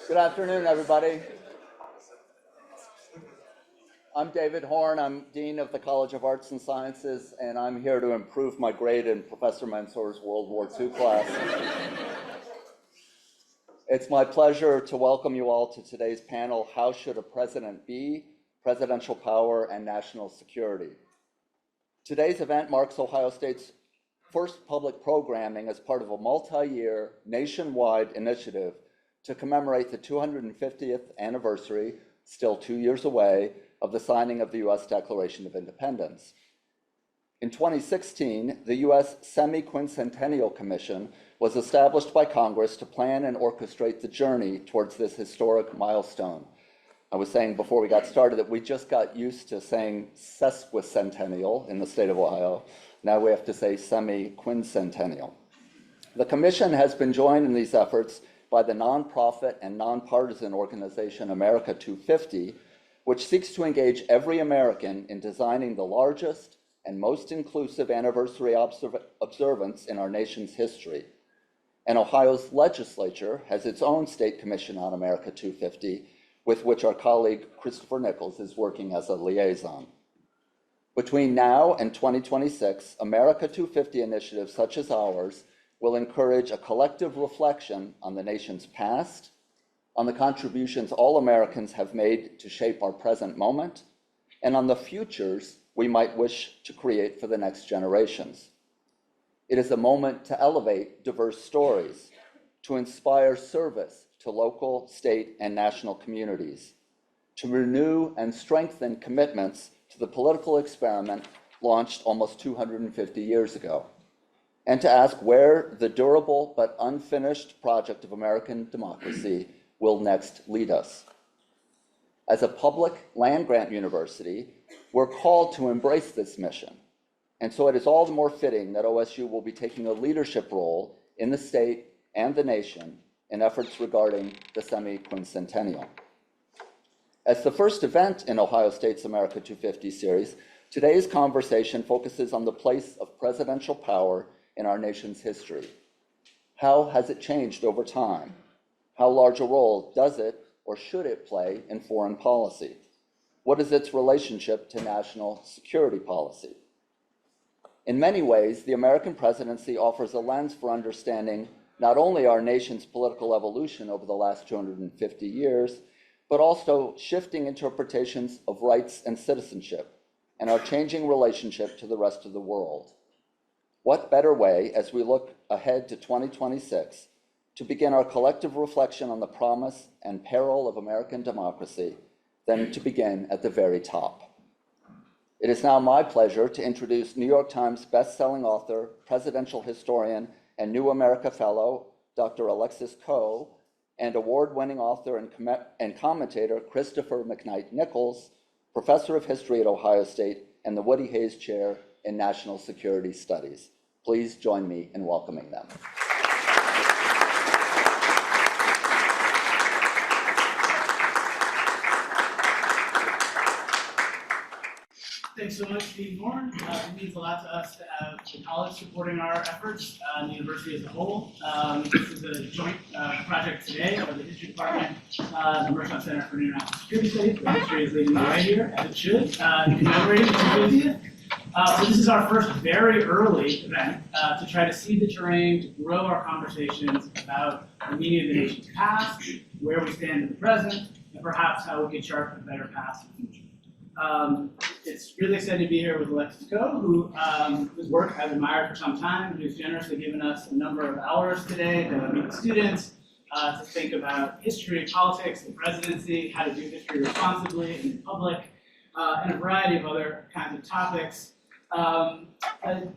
Good afternoon, everybody. I'm David Horn. I'm Dean of the College of Arts and Sciences, and I'm here to improve my grade in Professor Mansour's World War II class. It's my pleasure to welcome you all to today's panel, How Should a President Be? Presidential Power and National Security. Today's event marks Ohio State's first public programming as part of a multi-year nationwide initiative to commemorate the 250th anniversary, still 2 years away, of the signing of the U.S. Declaration of Independence. In 2016, the U.S. Semi-Quincentennial Commission was established by Congress to plan and orchestrate the journey towards this historic milestone. I was saying before we got started that we just got used to saying sesquicentennial in the state of Ohio. Now we have to say semi-quincentennial. The commission has been joined in these efforts by the nonprofit and nonpartisan organization America 250, which seeks to engage every American in designing the largest and most inclusive anniversary observance in our nation's history. And Ohio's legislature has its own state commission on America 250, with which our colleague Christopher Nichols is working as a liaison. Between now and 2026, America 250 initiatives such as ours will encourage a collective reflection on the nation's past, on the contributions all Americans have made to shape our present moment, and on the futures we might wish to create for the next generations. It is a moment to elevate diverse stories, to inspire service to local, state, and national communities, to renew and strengthen commitments to the political experiment launched almost 250 years ago, and to ask where the durable but unfinished project of American democracy will next lead us. As a public land-grant university, we're called to embrace this mission, and so it is all the more fitting that OSU will be taking a leadership role in the state and the nation in efforts regarding the semi-quincentennial. As the first event in Ohio State's America 250 series, today's conversation focuses on the place of presidential power in our nation's history. How has it changed over time? How large a role does it or should it play in foreign policy? What is its relationship to national security policy? In many ways, the American presidency offers a lens for understanding not only our nation's political evolution over the last 250 years, but also shifting interpretations of rights and citizenship and our changing relationship to the rest of the world. What better way, as we look ahead to 2026, to begin our collective reflection on the promise and peril of American democracy than to begin at the very top? It is now my pleasure to introduce New York Times best-selling author, presidential historian, and New America Fellow, Dr. Alexis Coe, and award-winning author and commentator Christopher McKnight Nichols, professor of history at Ohio State and the Woody Hayes Chair in National Security Studies. Please join me in welcoming them. Thanks so much, Dean Horn. It means a lot to us to have the college supporting our efforts and the university as a whole. This is a joint project today of the History Department, the Merchant Center for International Security Studies, where history is leading the way here, as it should, in commemorating the 250th. So this is our first very early event to try to seed the terrain, to grow our conversations about the meaning of the nation's past, where we stand in the present, and perhaps how we could chart a better path to the future. It's really exciting to be here with Alexis Coe, whose work I've admired for some time, who's generously given us a number of hours today to meet with students, to think about history, politics, the presidency, how to do history responsibly and in public, and a variety of other kinds of topics.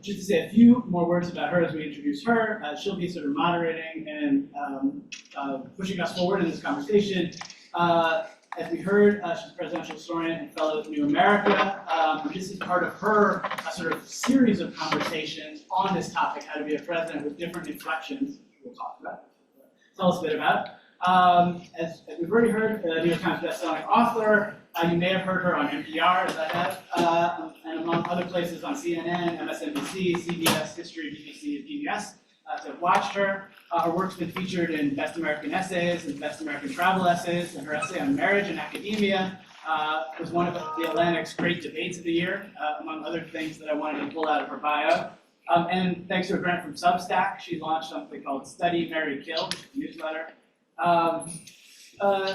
Just to say a few more words about her as we introduce her, she'll be sort of moderating and pushing us forward in this conversation. As we heard, she's a presidential historian and fellow at New America. This is part of her sort of series of conversations on this topic, how to be a president, with different inflections, which we'll talk about. Tell us a bit about. As we've already heard, New York Times bestselling author. You may have heard her on NPR, as I have, and among other places on CNN, MSNBC, CBS, History, BBC, and PBS. that watched her. Her work's been featured in Best American Essays and Best American Travel Essays, and her essay on marriage and academia was one of the Atlantic's great debates of the year, among other things that I wanted to pull out of her bio. And thanks to a grant from Substack, she launched something called Study, Marry, Kill, which is a newsletter.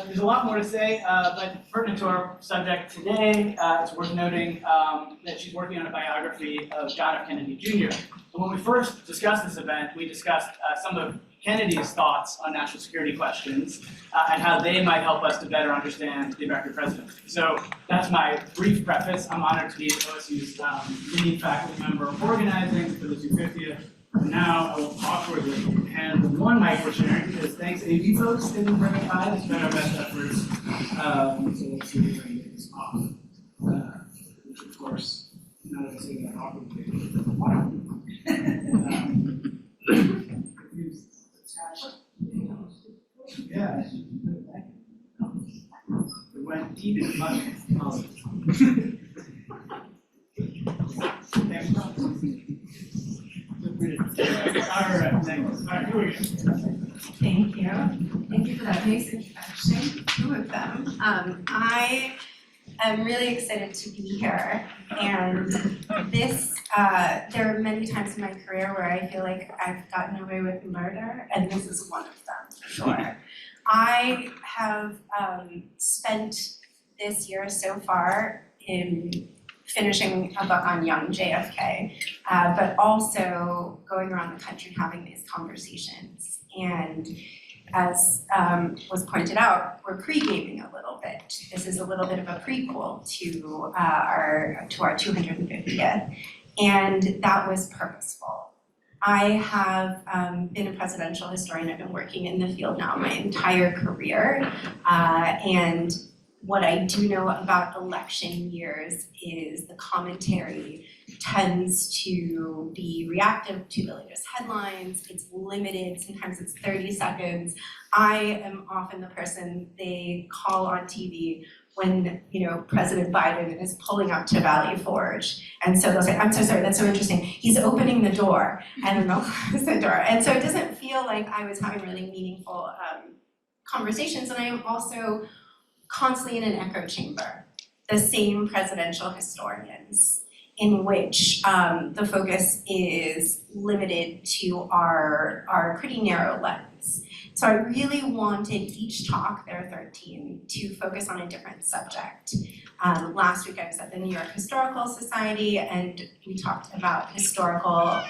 There's a lot more to say, but pertinent to our subject today, it's worth noting that she's working on a biography of John F. Kennedy Jr. And when we first discussed this event, we discussed some of Kennedy's thoughts on national security questions and how they might help us to better understand the American presidency. So that's my brief preface. I'm honored to be OSU's lead faculty member of organizing for the 250th. Now I will awkwardly hand the one mic we're sharing because thanks to you folks didn't bring it by. It's been our best efforts. So let's see if I can get this off. Which of course, now that I say that awkwardly. Yeah. It went deep in mud. All right, thanks. All right, here we go. Thank you. Thank you for that nice introduction, two of them. I am really excited to be here, and this, there are many times in my career where I feel like I've gotten away with murder, and this is one of them, for sure. I have spent this year so far in finishing a book on young JFK, but also going around the country having these conversations. And as was pointed out, we're pre-gaming a little bit. This is a little bit of a prequel to our 250th, and that was purposeful. I have been a presidential historian. I've been working in the field now my entire career, and what I do know about election years is the commentary tends to be reactive to the latest headlines. It's limited, sometimes it's 30 seconds. I am often the person they call on TV when, President Biden is pulling up to Valley Forge. And so they'll say, I'm so sorry, that's so interesting. He's opening the door, and then they'll close the door. And so it doesn't feel like I was having really meaningful conversations. And I am also constantly in an echo chamber, the same presidential historians, in which the focus is limited to our pretty narrow lens. So I really wanted each talk, there are 13, to focus on a different subject. Last week I was at the New York Historical Society, and we talked about historical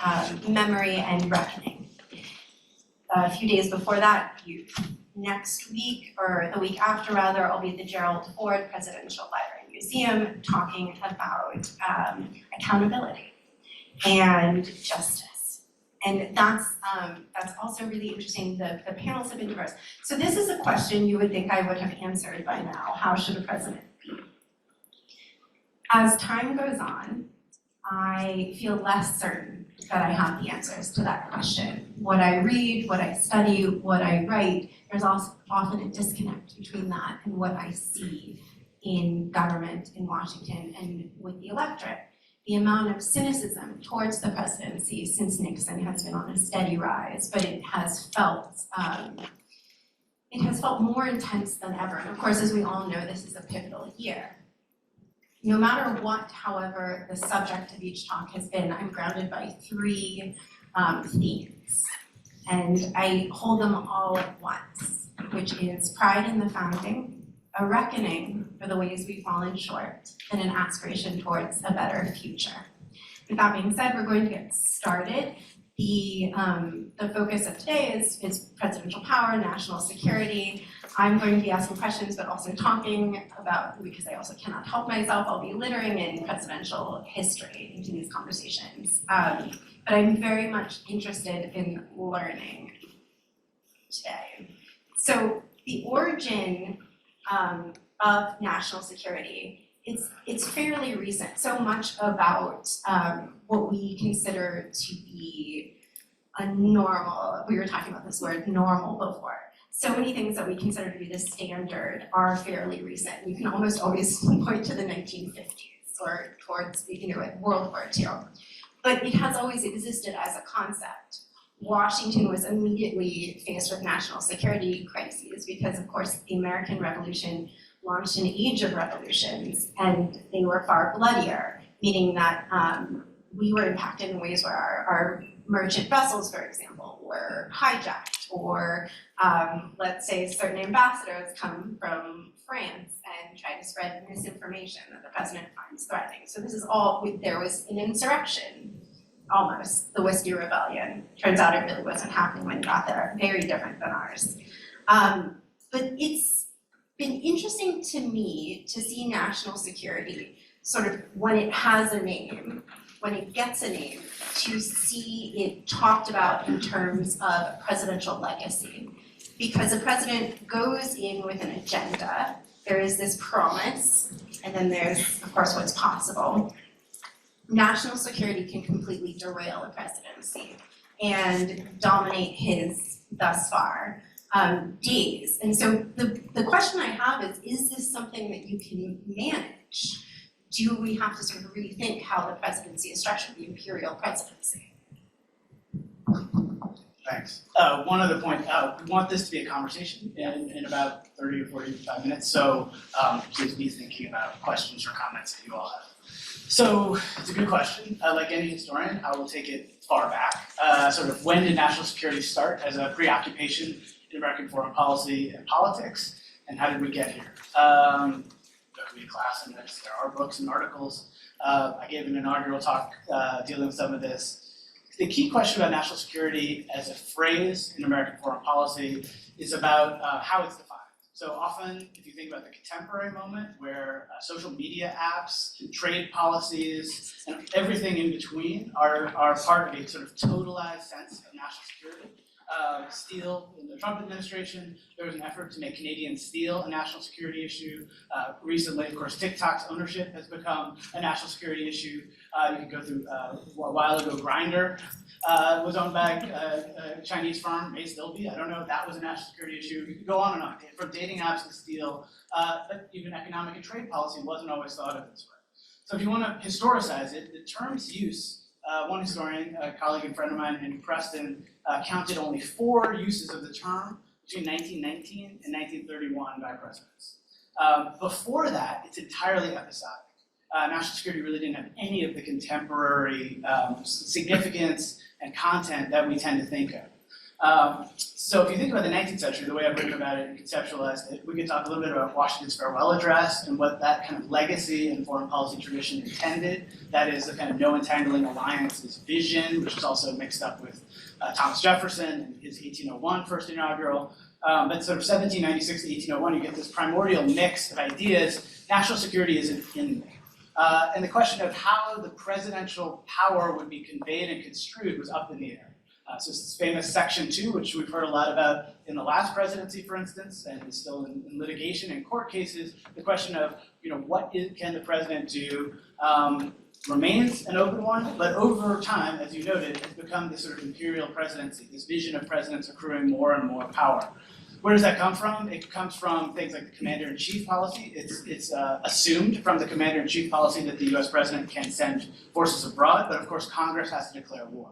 memory and reckoning. A few days before that, youth. Next week, or the week after rather, I'll be at the Gerald Ford Presidential Library Museum talking about accountability and justice. And that's also really interesting. The panels have been diverse. So this is a question you would think I would have answered by now. How should a president be? As time goes on, I feel less certain that I have the answers to that question. What I read, what I study, what I write, there's also often a disconnect between that and what I see in government in Washington and with the electorate. The amount of cynicism towards the presidency since Nixon has been on a steady rise, but it has felt more intense than ever. And of course, as we all know, this is a pivotal year. No matter what, however, the subject of each talk has been, I'm grounded by three themes. And I hold them all at once, which is pride in the founding, a reckoning for the ways we've fallen short, and an aspiration towards a better future. With that being said, we're going to get started. The focus of today is presidential power, national security. I'm going to be asking questions, but also talking about, because I also cannot help myself, I'll be littering in presidential history into these conversations. But I'm very much interested in learning today. So the origin of national security, it's fairly recent. So much about what we consider to be a normal, we were talking about this word normal before. So many things that we consider to be the standard are fairly recent. You can almost always point to the 1950s or towards World War II. But it has always existed as a concept. Washington was immediately faced with national security crises because, of course, the American Revolution launched an age of revolutions, and they were far bloodier, meaning that we were impacted in ways where our merchant vessels, for example, were hijacked, or let's say certain ambassadors come from France and try to spread misinformation that the president finds threatening. So this is all, there was an insurrection, almost, the Whiskey Rebellion. Turns out it really wasn't happening when it got there, very different than ours. But it's been interesting to me to see national security sort of when it has a name, when it gets a name, to see it talked about in terms of presidential legacy. Because a president goes in with an agenda, there is this promise, and then there's, of course, what's possible. National security can completely derail a presidency and dominate his, thus far, days. And so the question I have is this something that you can manage? Do we have to sort of rethink how the presidency is structured, the imperial presidency? Thanks. One other point, we want this to be a conversation in about 30 or 45 minutes, so please be thinking about questions or comments that you all have. So it's a good question. Like any historian, I will take it far back. Sort of when did national security start as a preoccupation in American foreign policy and politics, and how did we get here? There could be a class in this, there are books and articles. I gave an inaugural talk dealing with some of this. The key question about national security as a phrase in American foreign policy is about how it's defined. So often, if you think about the contemporary moment where social media apps, trade policies, and everything in between are part of a sort of totalized sense of national security. Steel, in the Trump administration, there was an effort to make Canadian steel a national security issue. Recently, of course, TikTok's ownership has become a national security issue. You can go through, a while ago, Grindr was owned by a Chinese firm, may still be, I don't know, that was a national security issue. You could go on and on, from dating apps to steel, but even economic and trade policy wasn't always thought of this way. So if you want to historicize it, the term's use, one historian, a colleague and friend of mine in Preston, counted only 4 uses of the term between 1919 and 1931 by presidents. Before that, it's entirely episodic. National security really didn't have any of the contemporary significance and content that we tend to think of. So if you think about the 19th century, the way I've written about it and conceptualized it, we could talk a little bit about Washington's farewell address and what that kind of legacy and foreign policy tradition intended. That is the kind of no entangling alliances vision, which is also mixed up with Thomas Jefferson and his 1801 first inaugural. But sort of 1796 to 1801, you get this primordial mix of ideas. National security isn't in there. And the question of how the presidential power would be conveyed and construed was up in the air. So it's this famous Section 2, which we've heard a lot about in the last presidency, for instance, and is still in litigation and court cases. The question of, what can the president do remains an open one, but over time, as you noted, it's become this sort of imperial presidency, this vision of presidents accruing more and more power. Where does that come from? It comes from things like the commander-in-chief policy. It's assumed from the commander-in-chief policy that the US president can send forces abroad, but of course Congress has to declare war.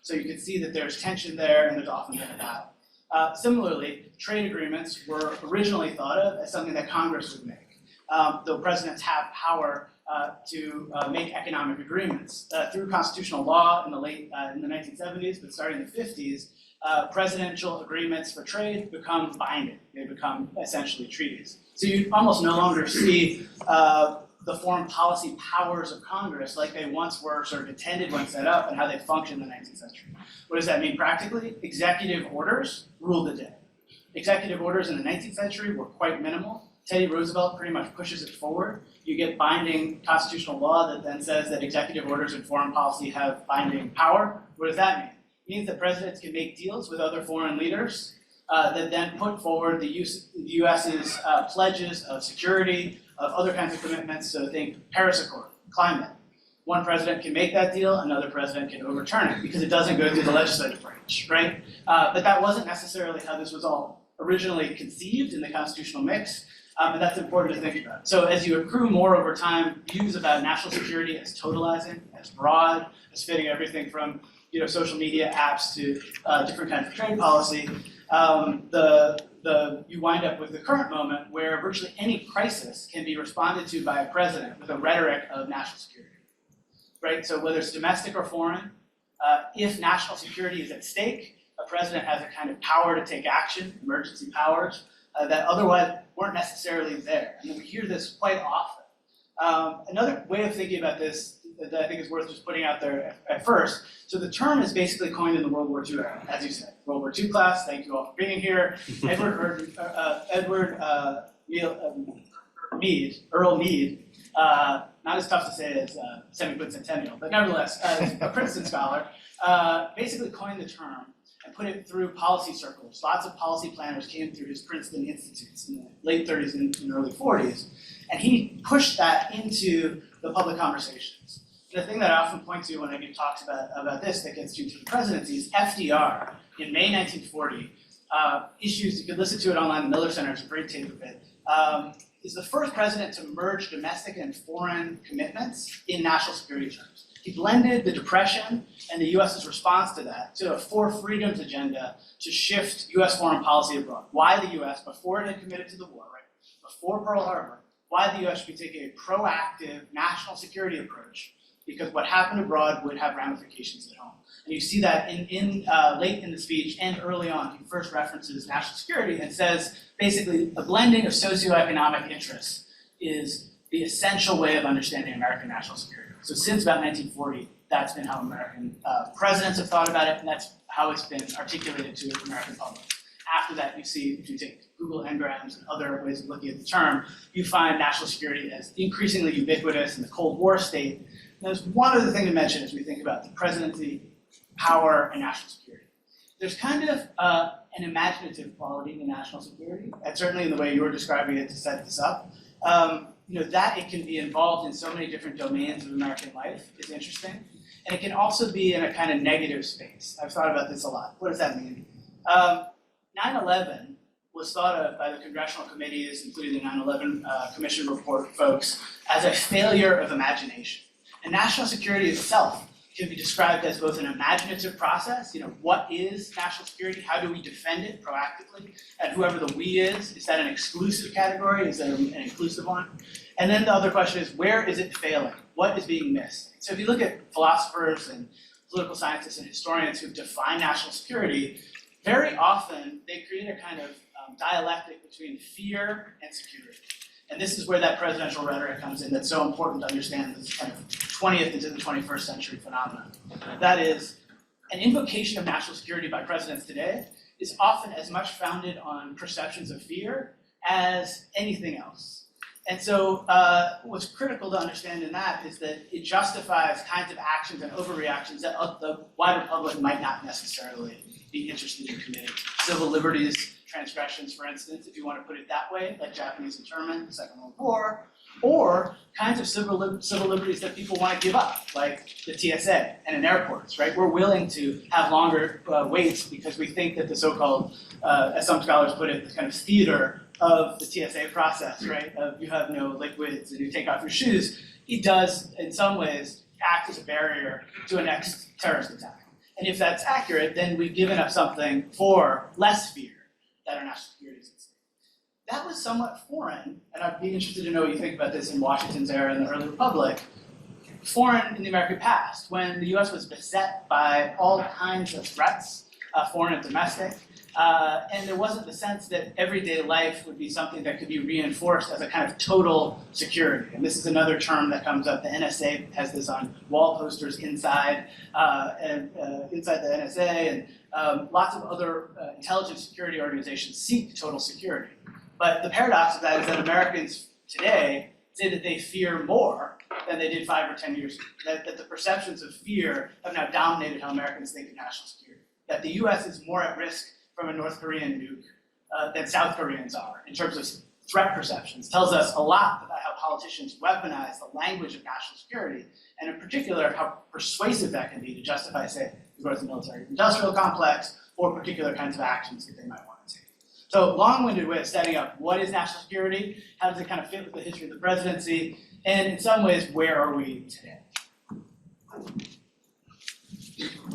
So you can see that there's tension there, and there's often been a battle. Similarly, trade agreements were originally thought of as something that Congress would make. Though presidents have power to make economic agreements. Through constitutional law in the 1970s, but starting in the 50s, presidential agreements for trade become binding. They become essentially treaties. So you almost no longer see the foreign policy powers of Congress like they once were sort of intended when set up and how they functioned in the 19th century. What does that mean practically? Executive orders ruled the day. Executive orders in the 19th century were quite minimal. Teddy Roosevelt pretty much pushes it forward. You get binding constitutional law that then says that executive orders in foreign policy have binding power. What does that mean? It means that presidents can make deals with other foreign leaders that then put forward the US's pledges of security, of other kinds of commitments. So think Paris Accord, climate. One president can make that deal, another president can overturn it because it doesn't go through the legislative branch, right? But that wasn't necessarily how this was all originally conceived in the constitutional mix. But that's important to think about. So as you accrue more over time, views about national security as totalizing, as broad, as fitting everything from social media apps to different kinds of trade policy, you wind up with the current moment where virtually any crisis can be responded to by a president with a rhetoric of national security, right? So whether it's domestic or foreign, if national security is at stake, a president has a kind of power to take action, emergency powers, that otherwise weren't necessarily there. And we hear this quite often. Another way of thinking about this that I think is worth just putting out there at first. So the term is basically coined in the World War II era, as you said. World War II class, thank you all for being here. Earl Mead, not as tough to say as semi-quincentennial, but nevertheless, a Princeton scholar, basically coined the term and put it through policy circles. Lots of policy planners came through his Princeton institutes in the late 30s and early 40s, and he pushed that into the public conversations. And the thing that I often point to when I give talks about this that gets you to the presidency is FDR, in May 1940, issues, you can listen to it online, the Miller Center has a great tape of it, is the first president to merge domestic and foreign commitments in national security terms. He blended the Depression and the US's response to that to a four freedoms agenda to shift US foreign policy abroad. Why the US, before it had committed to the war, right? Before Pearl Harbor, why the US should be taking a proactive national security approach, because what happened abroad would have ramifications at home. And you see that late in the speech and early on, he first references national security and says, basically, a blending of socioeconomic interests is the essential way of understanding American national security. So since about 1940, that's been how American presidents have thought about it, and that's how it's been articulated to the American public. After that, you see, if you take Google engrams and other ways of looking at the term, you find national security as increasingly ubiquitous in the Cold War state. And there's one other thing to mention as we think about the presidency, power, and national security. There's kind of an imaginative quality to national security, and certainly in the way you were describing it to set this up. That it can be involved in so many different domains of American life is interesting. And it can also be in a kind of negative space. I've thought about this a lot. What does that mean? 9/11 was thought of by the congressional committees, including the 9/11 Commission report folks, as a failure of imagination. And national security itself can be described as both an imaginative process, what is national security? How do we defend it proactively? And whoever the we is that an exclusive category? Is that an inclusive one? And then the other question is, where is it failing? What is being missed? So if you look at philosophers and political scientists and historians who define national security, very often they create a kind of dialectic between fear and security. And this is where that presidential rhetoric comes in that's so important to understand this kind of 20th into the 21st century phenomenon. That is, an invocation of national security by presidents today is often as much founded on perceptions of fear as anything else. And so what's critical to understand in that is that it justifies kinds of actions and overreactions that the wider public might not necessarily be interested in committing. Civil liberties transgressions, for instance, if you want to put it that way, like Japanese internment, the Second World War, or kinds of civil liberties that people want to give up, like the TSA and in airports, right? We're willing to have longer waits because we think that the so-called, as some scholars put it, the kind of theater of the TSA process, right? Of you have no liquids and you take off your shoes, it does, in some ways, act as a barrier to a next terrorist attack. And if that's accurate, then we've given up something for less fear that our national security is at stake. That was somewhat foreign, and I'd be interested to know what you think about this in Washington's era in the early republic, foreign in the American past, when the US was beset by all kinds of threats, foreign and domestic, and there wasn't the sense that everyday life would be something that could be reinforced as a kind of total security. And this is another term that comes up. The NSA has this on wall posters inside inside the NSA, and lots of other intelligence security organizations seek total security. But the paradox of that is that Americans today say that they fear more than they did 5 or 10 years ago. That the perceptions of fear have now dominated how Americans think of national security. That the US is more at risk from a North Korean nuke than South Koreans are in terms of threat perceptions. Tells us a lot about how politicians weaponize the language of national security, and in particular, how persuasive that can be to justify, say, the growth of the military-industrial complex or particular kinds of actions that they might want to take. So long-winded way of setting up what is national security, how does it kind of fit with the history of the presidency, and in some ways, where are we today?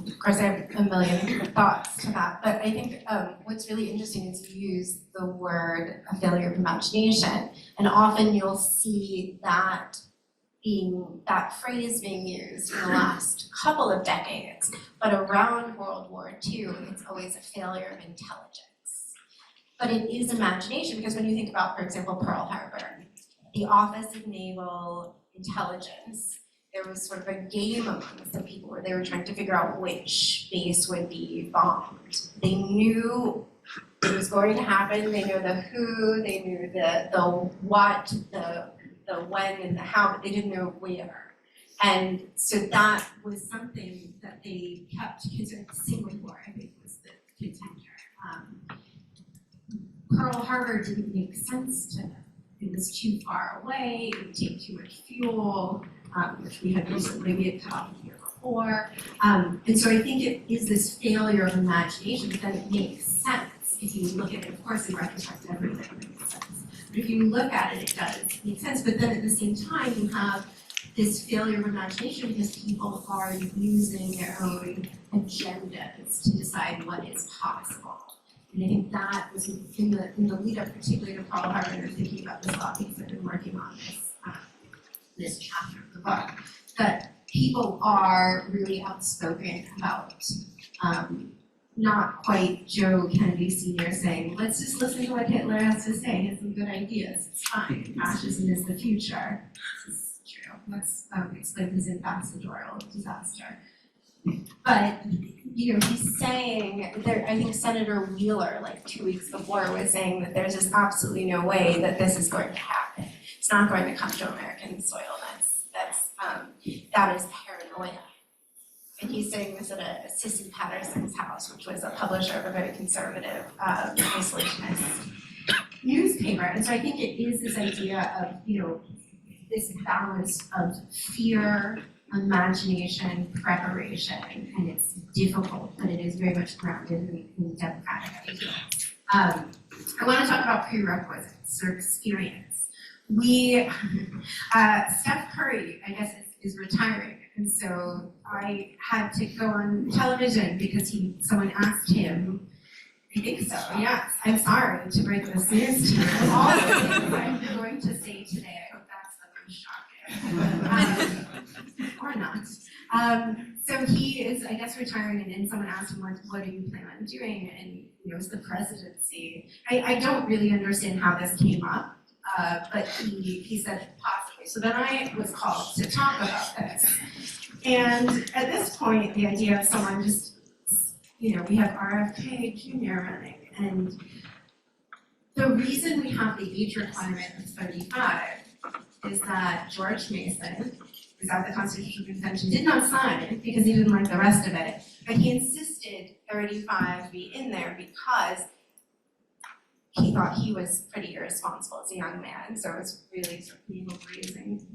Of course, I have a million thoughts to that, but I think what's really interesting is you use the word a failure of imagination, and often you'll see that phrase being used in the last couple of decades, but around World War II, it's always a failure of intelligence. But it is imagination, because when you think about, for example, Pearl Harbor, the Office of Naval Intelligence, there was sort of a game amongst the people where they were trying to figure out which base would be bombed. They knew it was going to happen, they knew the who, they knew the what, the when and the how, but they didn't know where. And so that was something that they kept considering. Singapore, I think, was the contender. Pearl Harbor didn't make sense to them. It was too far away, it would take too much fuel, which we had cut off the year before. And so I think it is this failure of imagination, but then it makes sense if you look at it. Of course, in retrospect, everything makes sense. But if you look at it, it does make sense. But then at the same time, you have this failure of imagination because people are using their own agendas to decide what is possible. And I think that was in the lead up, particularly to Pearl Harbor, and I'm thinking about this a lot because I've been working on this chapter of the book, that people are really outspoken about not quite Joe Kennedy Sr. saying, let's just listen to what Hitler has to say, he has some good ideas, it's fine, fascism is the future. This is true. Let's explain his ambassadorial disaster. But, he's saying, I think Senator Wheeler, like 2 weeks before, was saying that there's just absolutely no way that this is going to happen. It's not going to come to American soil. That is paranoia. And he's saying this at Sissy Patterson's house, which was a publisher of a very conservative, isolationist newspaper. And so I think it is this idea of, this balance of fear, imagination, preparation, and it's difficult, but it is very much grounded in democratic ideas. I want to talk about prerequisites or experience. Steph Curry, I guess, is retiring, and so I had to go on television because someone asked him, I think so, yes, I'm sorry to break this news to you. All the things I'm going to say today, I hope that's the most shocking. Or not. So he is, I guess, retiring, and someone asked him, what do you plan on doing? And it was the presidency. I don't really understand how this came up, but he said possibly. So then I was called to talk about this. And at this point, the idea of someone just, we have RFK Jr. running, and the reason we have the age requirement of 35 is that George Mason, who's at the Constitutional Convention, did not sign it because he didn't like the rest of it, but he insisted 35 be in there because he thought he was pretty irresponsible as a young man, so it was really sort of navel gazing.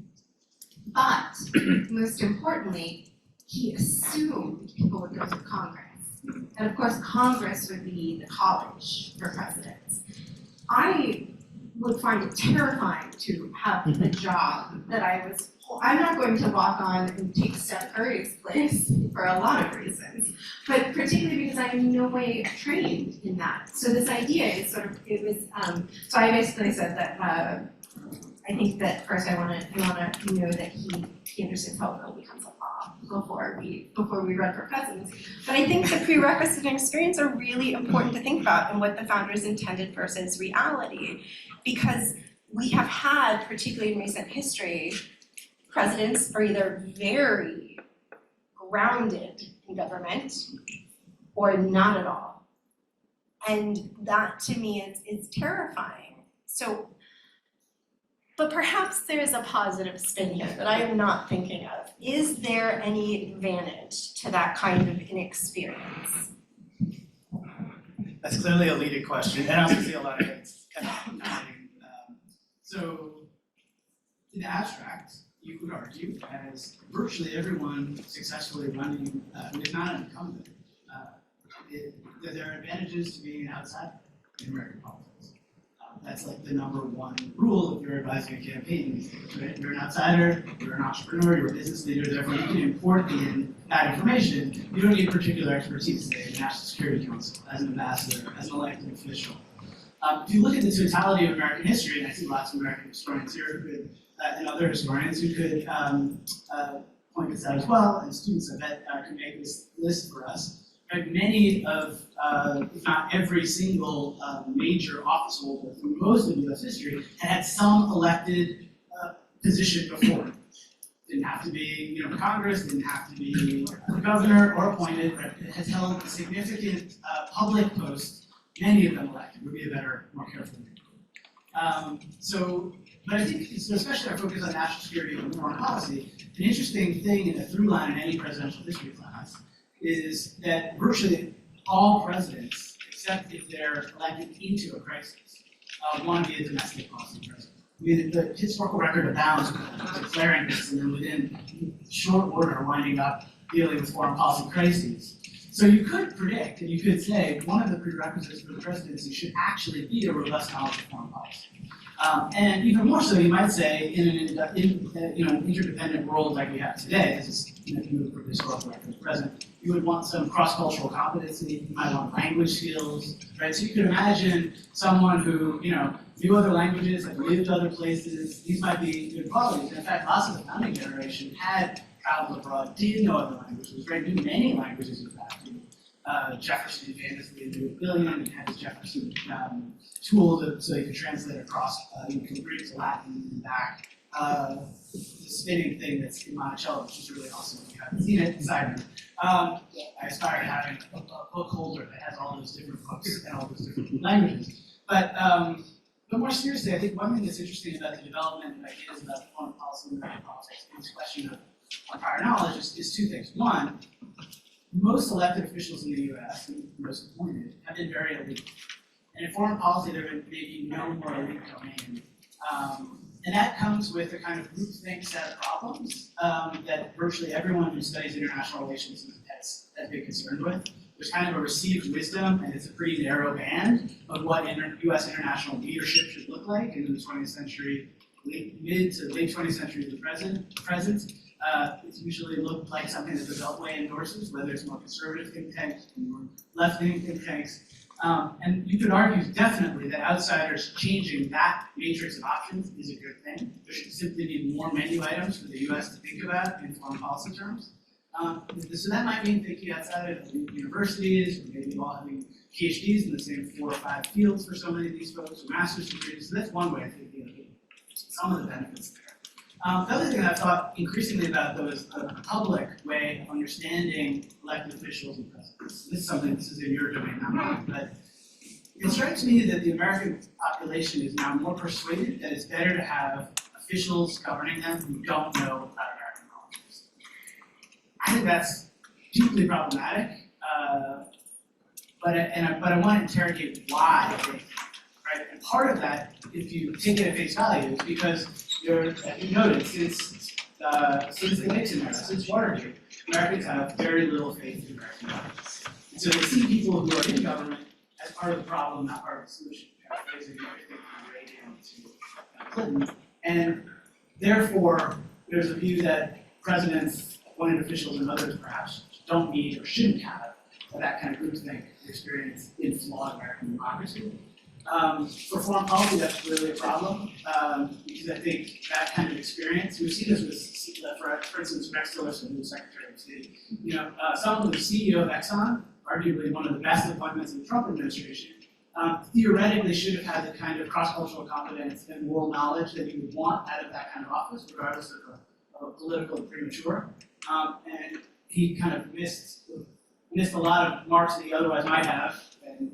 But most importantly, he assumed people would go to Congress. And of course, Congress would be the college for presidents. I would find it terrifying to have a job that I'm not going to walk on and take Steph Curry's place for a lot of reasons, but particularly because I am in no way trained in that. So this idea is so I basically said that I think that first I want to know that he understands how a bill becomes a law before we run for presidency. But I think the prerequisite and experience are really important to think about and what the founders intended versus reality, because we have had, particularly in recent history, presidents are either very grounded in government or not at all. And that to me is terrifying. So, but perhaps there is a positive spin here that I am not thinking of. Is there any advantage to that kind of inexperience? That's clearly a leading question, and I also see a lot of it's kind of fascinating. So, in the abstract, you could argue, as virtually everyone successfully running who is not an incumbent, that there are advantages to being an outsider in American politics. that's like the #1 rule if you're advising a campaign these days, right? You're an outsider, you're an entrepreneur, you're a business leader, therefore you can import in that information. You don't need particular expertise, say, the National Security Council, as an ambassador, as an elected official. If you look at the totality of American history, and I see lots of American historians here who could, and other historians who could point this out as well, and students I bet can make this list for us. Right? Many of, if not every single major office holder through most of U.S. history had some elected position before. Didn't have to be, Congress, didn't have to be governor or appointed, but it has held a significant public post, many of them elected, would be a better, more careful name. But I think, especially our focus on national security and foreign policy, an interesting thing in the through line in any presidential history class is that virtually all presidents, except if they're elected into a crisis, want to be a domestic policy president. I mean, the historical record abounds with declaring this and then within short order winding up dealing with foreign policy crises. So you could predict, and you could say, one of the prerequisites for the presidency should actually be a robust knowledge of foreign policy. And even more so, you might say, in an interdependent world like we have today, this is moved from historical record to the present, you would want some cross-cultural competency, you might want language skills, right? So you could imagine someone who, knew other languages, like lived other places, these might be good qualities. And in fact, lots of the founding generation had traveled abroad, did know other languages, right? Knew many languages, in fact. Jefferson famously knew a billion and had his Jefferson tool so you could translate across, you can Greek to Latin and back. The spinning thing that's in Monticello, which is really awesome if you haven't seen it, side note. I aspire to having a book holder that has all those different books and all those different languages. But more seriously, I think one thing that's interesting about the development of ideas about foreign policy and American politics and this question of prior knowledge is two things. One, most elected officials in the U.S., and most appointed, have been very elite. And in foreign policy, there may be no more elite domain. And that comes with a kind of groupthink set of problems that virtually everyone who studies international relations has been concerned with. There's kind of a received wisdom, and it's a pretty narrow band of what U.S. international leadership should look like in the 20th century, mid to late 20th century to the present. It's usually looked like something that the Beltway endorses, whether it's more conservative think tanks or more left-leaning think tanks. And you could argue definitely that outsiders changing that matrix of options is a good thing. There should simply be more menu items for the U.S. to think about in foreign policy terms. So that might mean thinking outside of universities, or maybe all having PhDs in the same 4 or 5 fields for so many of these folks, or master's degrees. So that's one way of thinking of some of the benefits there. The other thing that I've thought increasingly about, though, is a public way of understanding elected officials and presidents. This is in your domain, not mine, but it strikes me that the American population is now more persuaded that it's better to have officials governing them who don't know about American politics. I think that's deeply problematic, but I want to interrogate why, right? And part of that, if you take it at face value, is because as you noted, since the Nixon era, since Watergate, Americans have very little faith in American politics. And so they see people who are in government as part of the problem, not part of the solution. Paraphrasing everything from Reagan to Clinton. And therefore, there's a view that presidents, appointed officials, and others perhaps don't need or shouldn't have that kind of groupthink experience in flawed American democracy. For foreign policy, that's really a problem, because I think that kind of experience, we've seen this with, for instance, Rex Tillerson, who was Secretary of State. Someone who was CEO of Exxon, arguably one of the best appointments in the Trump administration, theoretically should have had the kind of cross-cultural competence and moral knowledge that you would want out of that kind of office, regardless of a political premature. And he kind of missed a lot of marks that he otherwise might have, and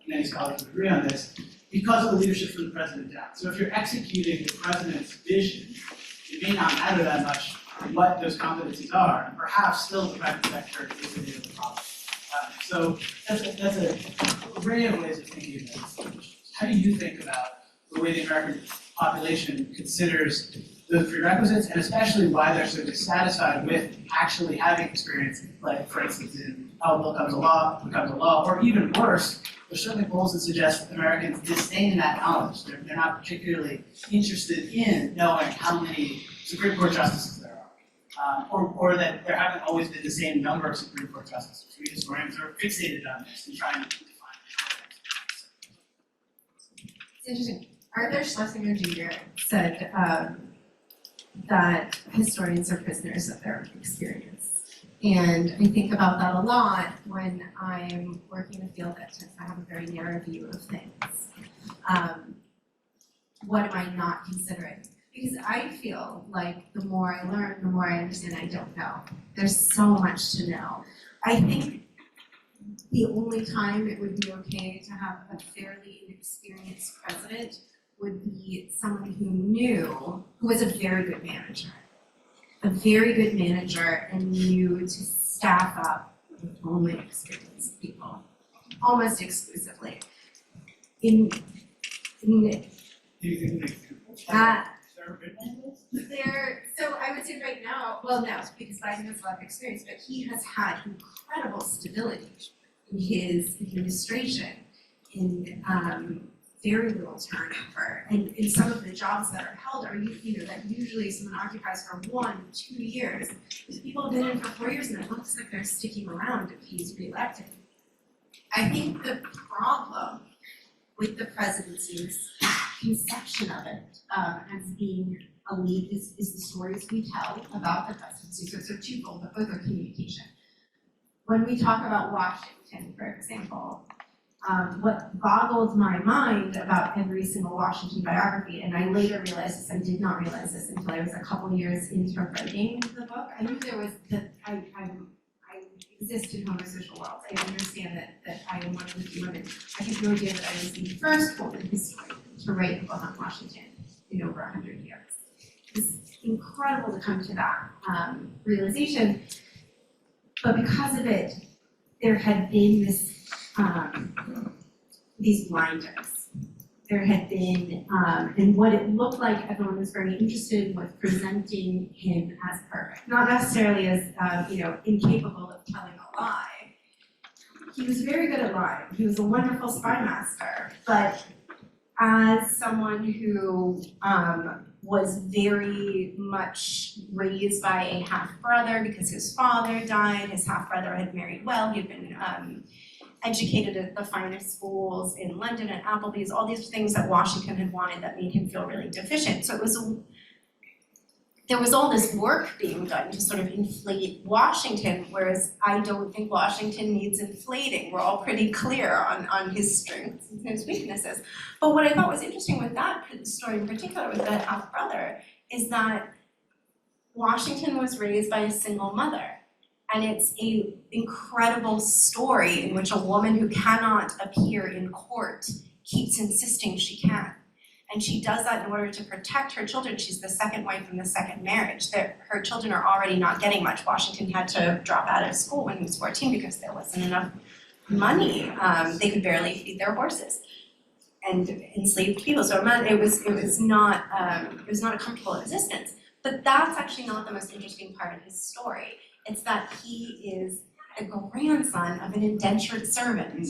many scholars would agree on this, because of the leadership from the president down. So if you're executing the president's vision, it may not matter that much what those competencies are, and perhaps still the private sector is the problem. So that's an array of ways of thinking about this. How do you think about the way the American population considers those prerequisites, and especially why they're so dissatisfied with actually having experience, like, for instance, in how a bill becomes a law, or even worse, there's certainly polls that suggest Americans disdain that knowledge. They're not particularly interested in knowing how many Supreme Court justices there are, or that there haven't always been the same number of Supreme Court justices. We historians are fixated on this and trying to define it. It's interesting. Arthur Schlesinger Jr. said that historians are prisoners of their experience. And I think about that a lot when I'm working in a field that tends to have a very narrow view of things. What am I not considering? Because I feel like the more I learn, the more I understand I don't know. There's so much to know. I think the only time it would be okay to have a fairly inexperienced president would be someone who was a very good manager. A very good manager and knew to staff up with only experienced people, almost exclusively. Do you think So I would say right now, well, no, because Biden has a lot of experience, but he has had incredible stability in his administration, in very little turnover, and in some of the jobs that are held are that usually someone occupies for 1, 2 years. People have been in for 4 years and it looks like they're sticking around if he's reelected. I think the problem with the presidency's conception of it as being a lead is the stories we tell about the presidency. So it's twofold, but both are communication. When we talk about Washington, for example, what boggled my mind about every single Washington biography, and I later realized this, I did not realize this until I was a couple years into writing the book. I knew there was that I exist in homosexual worlds. I understand that I am one of the few women. I had no idea that I was the first woman in history to write a book on Washington in over 100 years. It's incredible to come to that realization, but because of it, there had been these blinders. There had been, and what it looked like everyone was very interested in was presenting him as perfect. Not necessarily as, incapable of telling a lie. He was very good at lying. He was a wonderful spy master, but as someone who was very much raised by a half-brother because his father died, his half-brother had married well, he had been educated at the finest schools in London and Applebee's, all these things that Washington had wanted that made him feel really deficient. So there was all this work being done to sort of inflate Washington, whereas I don't think Washington needs inflating. We're all pretty clear on his strengths and his weaknesses. But what I thought was interesting with that story in particular with that half-brother is that Washington was raised by a single mother. And it's an incredible story in which a woman who cannot appear in court keeps insisting she can. And she does that in order to protect her children. She's the second wife in the second marriage. Her children are already not getting much. Washington had to drop out of school when he was 14 because there wasn't enough money. They could barely feed their horses and enslaved people. So it was not a comfortable existence. But that's actually not the most interesting part of his story. It's that he is a grandson of an indentured servant.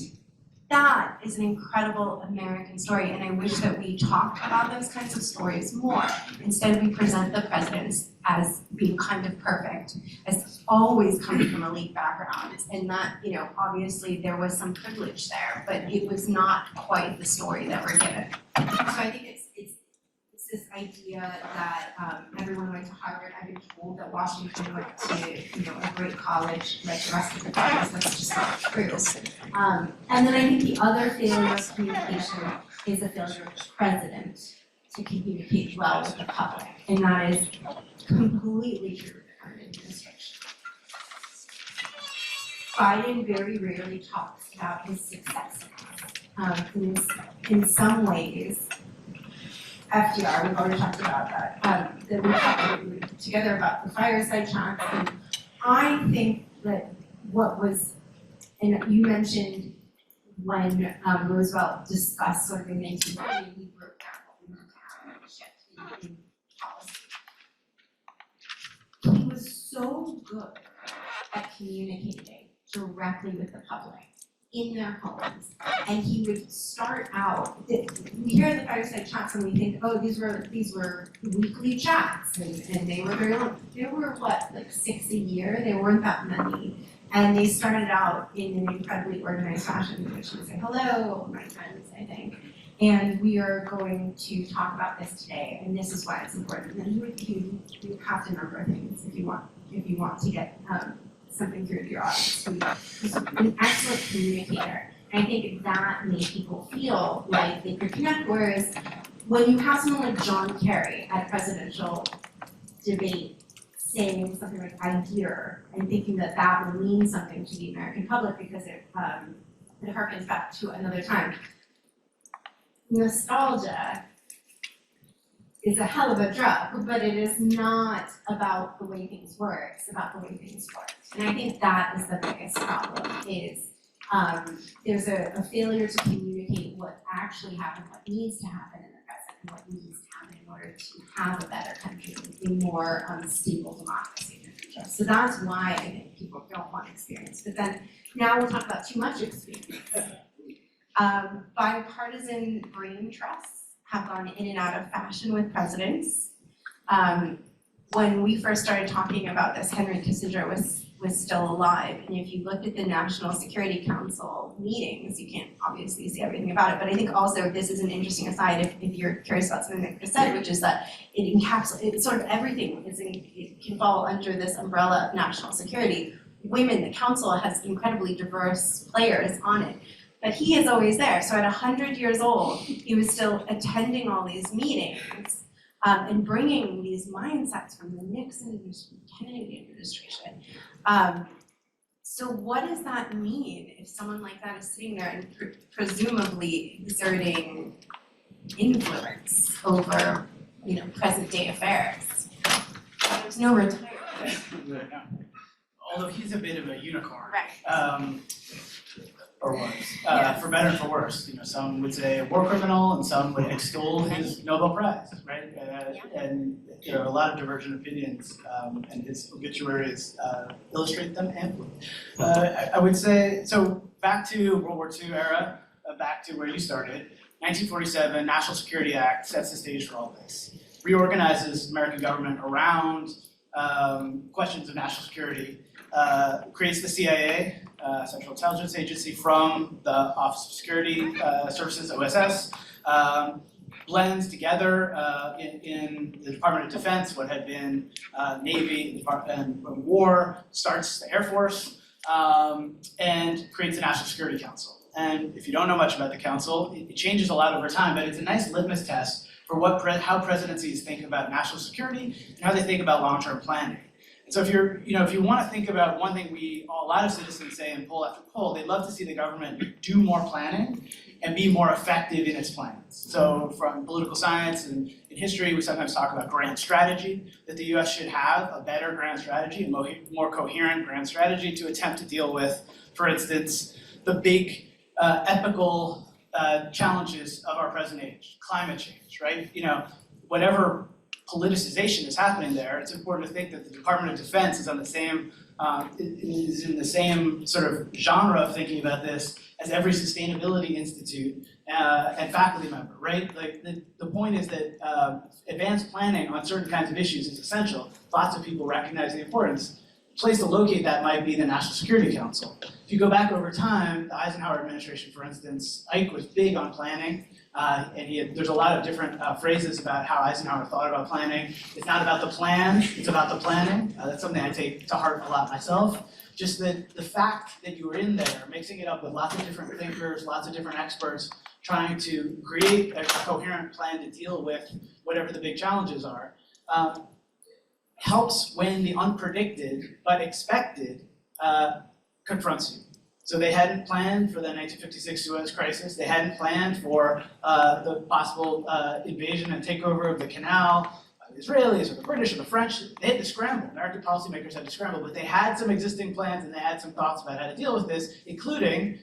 That is an incredible American story, and I wish that we talked about those kinds of stories more. Instead, we present the presidents as being kind of perfect, as always coming from elite backgrounds, and that, obviously there was some privilege there, but it was not quite the story that we're given. So I think it's this idea that everyone went to Harvard. I've been told that Washington went to a great college like the rest of the country. That's just not true. And then I think the other failure of communication is a failure of the president to communicate well with the public, and that is completely true of the current administration. Biden very rarely talks about his successes. In some ways, FDR, we've already talked about that, that we talked together about the fireside chats, and I think that what was, and you mentioned when Roosevelt discussed sort of in 1940, we broke down what we meant to have a shift in policy. He was so good at communicating directly with the public in their homes, and he would start out. We hear the fireside chats and we think, oh, these were weekly chats, and they were very long. There were what, like 6 a year? There weren't that many, and they started out in an incredibly organized fashion, which would say, hello, my friends, I think. And we are going to talk about this today, and this is why it's important. And you have to number things if you want to get something through to your audience. He's an excellent communicator. And I think that made people feel like they could connect. Whereas when you have someone like John Kerry at a presidential debate saying something like "I hear" and thinking that that will mean something to the American public because it harkens back to another time. Nostalgia is a hell of a drug, but it is not about the way things were, it's about the way things worked. And I think that is the biggest problem, is there's a failure to communicate what actually happened, what needs to happen in the present, and what needs to happen in order to have a better country, a more stable democracy in the future. So that's why I think people don't want experience. But then now we'll talk about too much experience. Bipartisan brain trusts have gone in and out of fashion with presidents. When we first started talking about this, Henry Kissinger was still alive. And if you looked at the National Security Council meetings, you can't obviously see everything about it, but I think also this is an interesting aside if you're curious about something that Chris said, which is that it encapsulates sort of everything. It can fall under this umbrella of national security. Women, the council has incredibly diverse players on it. But he is always there. So at 100 years old, he was still attending all these meetings and bringing these mindsets from the Nixon administration, Kennedy administration. So what does that mean if someone like that is sitting there and presumably exerting influence over, present day affairs? There's no retirement. Although he's a bit of a unicorn. Right. Or was, for better and for worse. Some would say a war criminal, and some would extol his Nobel Prize, right? And there are a lot of divergent opinions, and his obituaries illustrate them amply. I would say, so back to World War II era, back to where you started, 1947 National Security Act sets the stage for all this. Reorganizes American government around questions of national security, creates the CIA, Central Intelligence Agency, from the Office of Security Services, OSS, blends together in the Department of Defense what had been Navy, Department of War, starts the Air Force, and creates the National Security Council. And if you don't know much about the council, it changes a lot over time, but it's a nice litmus test for how presidencies think about national security and how they think about long-term planning. And so if you want to think about one thing a lot of citizens say in poll after poll, they'd love to see the government do more planning and be more effective in its plans. So from political science and in history, we sometimes talk about grand strategy, that the US should have a better grand strategy, a more coherent grand strategy to attempt to deal with, for instance, the big epical challenges of our present age, climate change, right? Whatever politicization is happening there, it's important to think that the Department of Defense is in the same sort of genre of thinking about this as every sustainability institute and faculty member, right? Like the point is that advanced planning on certain kinds of issues is essential. Lots of people recognize the importance. The place to locate that might be the National Security Council. If you go back over time, the Eisenhower administration, for instance, Ike was big on planning. There's a lot of different phrases about how Eisenhower thought about planning. It's not about the plan, it's about the planning. That's something I take to heart a lot myself. Just the fact that you were in there, mixing it up with lots of different thinkers, lots of different experts, trying to create a coherent plan to deal with whatever the big challenges are, helps when the unpredicted but expected confronts you. So they hadn't planned for the 1956 Suez Crisis. They hadn't planned for the possible invasion and takeover of the canal by the Israelis or the British or the French. They had to scramble. American policymakers had to scramble, but they had some existing plans and they had some thoughts about how to deal with this, including,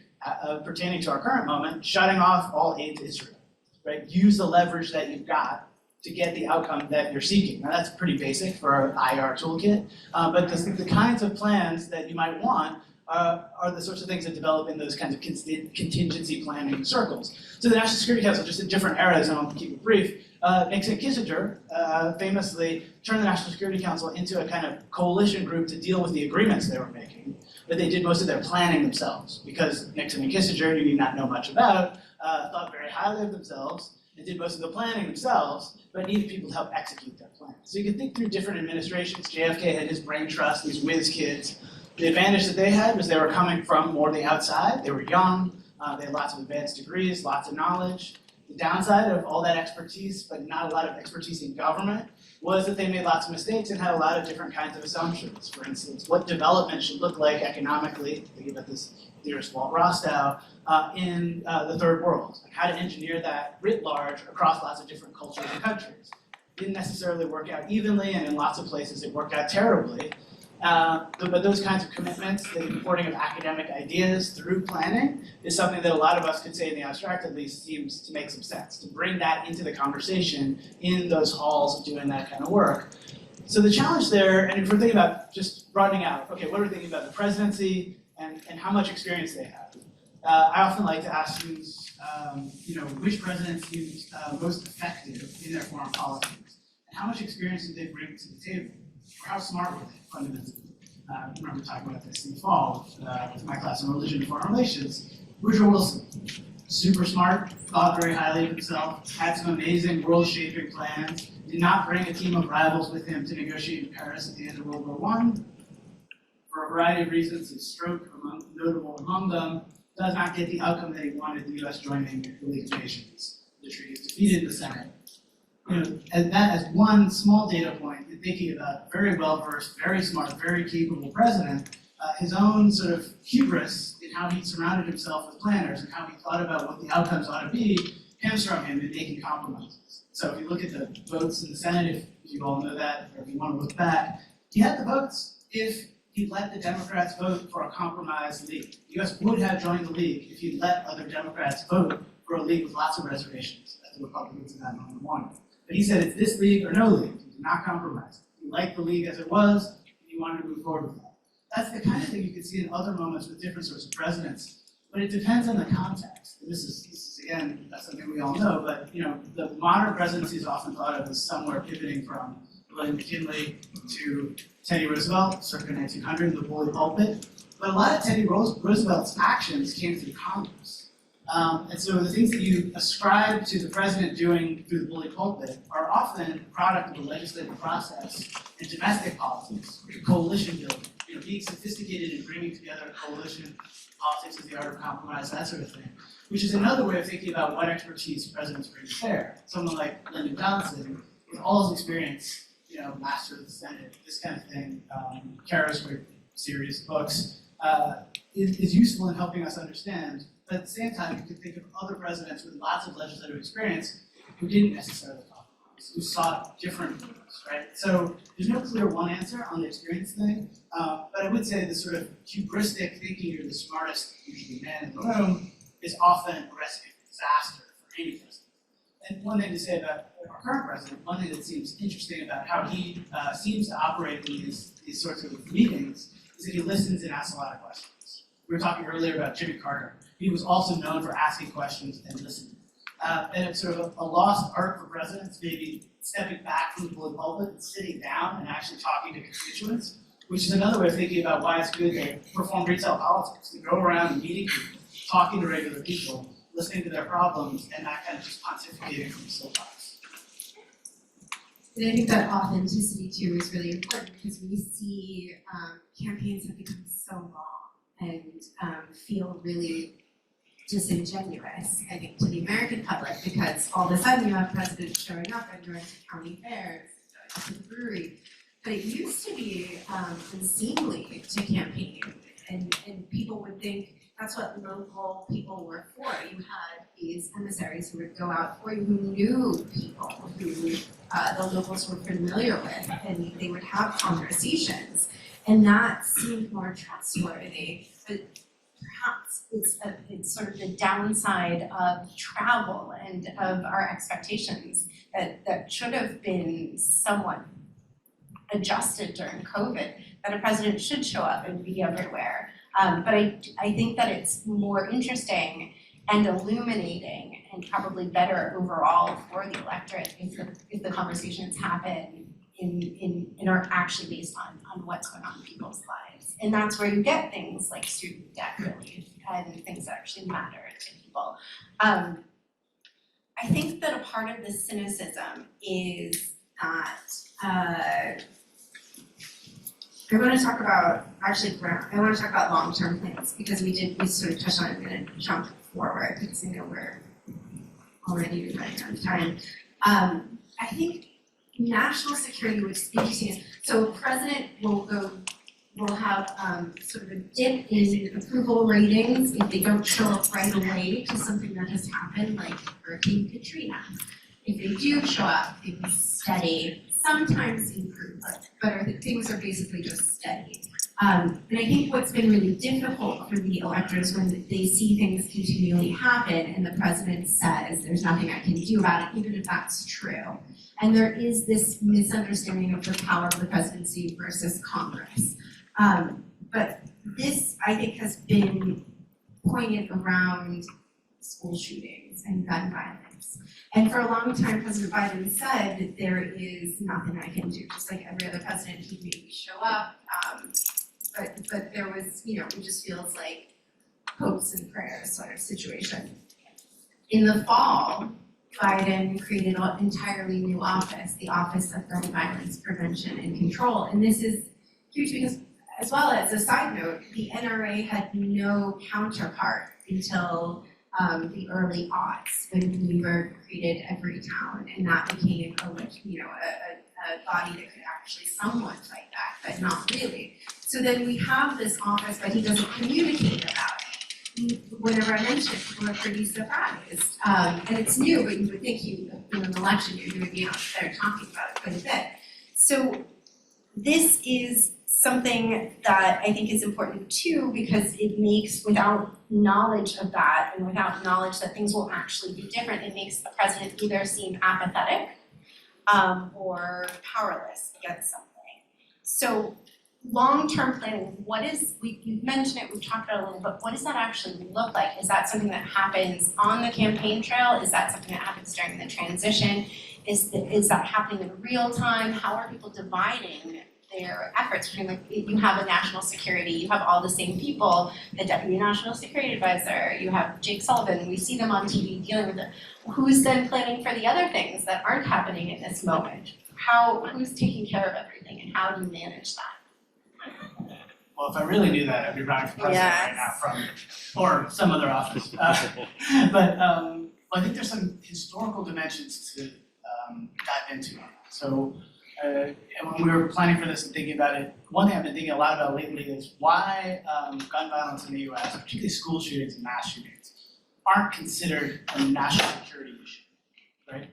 pertaining to our current moment, shutting off all aid to Israel. Right? Use the leverage that you've got to get the outcome that you're seeking. Now that's pretty basic for an IR toolkit, but the kinds of plans that you might want are the sorts of things that develop in those kinds of contingency planning circles. So the National Security Council, just in different eras, and I'll keep it brief, Nixon and Kissinger famously turned the National Security Council into a kind of coalition group to deal with the agreements they were making, but they did most of their planning themselves, because Nixon and Kissinger, you need not know much about, thought very highly of themselves, and did most of the planning themselves, but needed people to help execute their plans. So you can think through different administrations. JFK had his brain trust, these whiz kids. The advantage that they had was they were coming from more the outside. They were young, they had lots of advanced degrees, lots of knowledge. The downside of all that expertise, but not a lot of expertise in government, was that they made lots of mistakes and had a lot of different kinds of assumptions. For instance, what development should look like economically, thinking about this theorist Walt Rostow, in the third world, like how to engineer that writ large across lots of different cultures and countries. Didn't necessarily work out evenly, and in lots of places it worked out terribly. But those kinds of commitments, the importing of academic ideas through planning, is something that a lot of us could say in the abstract at least seems to make some sense, to bring that into the conversation in those halls of doing that kind of work. So the challenge there, and if we're thinking about just broadening out, okay, what are we thinking about the presidency and how much experience they have? I often like to ask students, which president seems most effective in their foreign policies, and how much experience do they bring to the table? Or how smart were they, fundamentally? I remember talking about this in the fall with my class on religion and foreign relations. Woodrow Wilson, super smart, thought very highly of himself, had some amazing world-shaping plans, did not bring a team of rivals with him to negotiate in Paris at the end of World War I. For a variety of reasons, his stroke, notable among them, does not get the outcome that he wanted, the U.S. joining the League of Nations. The treaty is defeated in the Senate. And that as one small data point in thinking about a very well-versed, very smart, very capable president, his own sort of hubris in how he surrounded himself with planners and how he thought about what the outcomes ought to be hamstrung him in making compromises. So if you look at the votes in the Senate, if you all know that, or if you want to look back, he had the votes if he let the Democrats vote for a compromised league. The U.S. would have joined the league if he let other Democrats vote for a league with lots of reservations, as the Republicans in that moment wanted. But he said it's this league or no league. He did not compromise. He liked the league as it was, and he wanted to move forward with that. That's the kind of thing you can see in other moments with different sorts of presidents, but it depends on the context. And this is again, that's something we all know, but the modern presidency is often thought of as somewhere pivoting from William McKinley to Teddy Roosevelt, circa 1900, the bully pulpit. But a lot of Teddy Roosevelt's actions came through Congress. And so the things that you ascribe to the president doing through the bully pulpit are often a product of the legislative process and domestic politics, coalition building, being sophisticated in bringing together a coalition, politics is the art of compromise, that sort of thing, which is another way of thinking about what expertise presidents bring to bear. Someone like Lyndon Johnson, with all his experience, master of the Senate, this kind of thing, Kara's great series of books, is useful in helping us understand. But at the same time, you can think of other presidents with lots of legislative experience who didn't necessarily compromise, who sought different moves, right? So there's no clear one answer on the experience thing, but I would say the sort of hubristic thinking you're the smartest, usually man in the room, is often a recipe for disaster for any president. And one thing to say about our current president, one thing that seems interesting about how he seems to operate in these sorts of meetings is that he listens and asks a lot of questions. We were talking earlier about Jimmy Carter. He was also known for asking questions and listening. And it's sort of a lost art for presidents, maybe stepping back from the bully pulpit and sitting down and actually talking to constituents, which is another way of thinking about why it's good to perform retail politics, to go around and meeting people, talking to regular people, listening to their problems, and not kind of just pontificating from the soapbox. And I think that authenticity too is really important because we see campaigns have become so long and feel really disingenuous, I think, to the American public because all of a sudden you have presidents showing up and going to county fairs, to the brewery. But it used to be unseemly to campaign, and people would think that's what local people were for. You had these emissaries who would go out for you who knew people who the locals were familiar with, and they would have conversations, and that seemed more trustworthy. But perhaps it's sort of the downside of travel and of our expectations that should have been somewhat adjusted during COVID, that a president should show up and be everywhere. But I think that it's more interesting and illuminating and probably better overall for the electorate if the conversations happen and are actually based on what's going on in people's lives. And that's where you get things like student debt relief and things that actually matter to people. I think that a part of the cynicism is that I want to talk about long-term plans because we sort of touched on it. I'm going to jump forward because I know we're already running out of time. I think national security, which is interesting, so a president will have sort of a dip in approval ratings if they don't show up right away to something that has happened, like Hurricane Katrina. If they do show up, things steady, sometimes improve, but things are basically just steady. And I think what's been really difficult for the electors when they see things continually happen and the president says there's nothing I can do about it, even if that's true. And there is this misunderstanding of the power of the presidency versus Congress. But this, I think, has been pointed around school shootings and gun violence. And for a long time, President Biden said that there is nothing I can do, just like every other president, he'd maybe show up. But there was, it just feels like hopes and prayers sort of situation. In the fall, Biden created an entirely new office, the Office of Gun Violence Prevention and Control. And this is huge because, as well as a side note, the NRA had no counterpart until the early aughts when Bloomberg created Everytown, and that became a body that could actually somewhat fight back, but not really. So then we have this office, but he doesn't communicate about it. Whenever I mention it, people are pretty surprised. And it's new, but you would think in an election you're going to be out there talking about it quite a bit. So this is something that I think is important too, because it makes, without knowledge of that and without knowledge that things will actually be different, it makes the president either seem apathetic or powerless against something. So long-term planning, you've mentioned it, we've talked about it a little, but what does that actually look like? Is that something that happens on the campaign trail? Is that something that happens during the transition? Is that happening in real time? How are people dividing their efforts between, you have a national security, you have all the same people, the deputy national security advisor, you have Jake Sullivan, we see them on TV dealing with it. Who's then planning for the other things that aren't happening in this moment? Who's taking care of everything and how do you manage that? Well, if I really knew that, I'd be running for president right now or some other office. But I think there's some historical dimensions to dive into. So and when we were planning for this and thinking about it, one thing I've been thinking a lot about lately is why gun violence in the US, particularly school shootings and mass shootings, aren't considered a national security issue, right?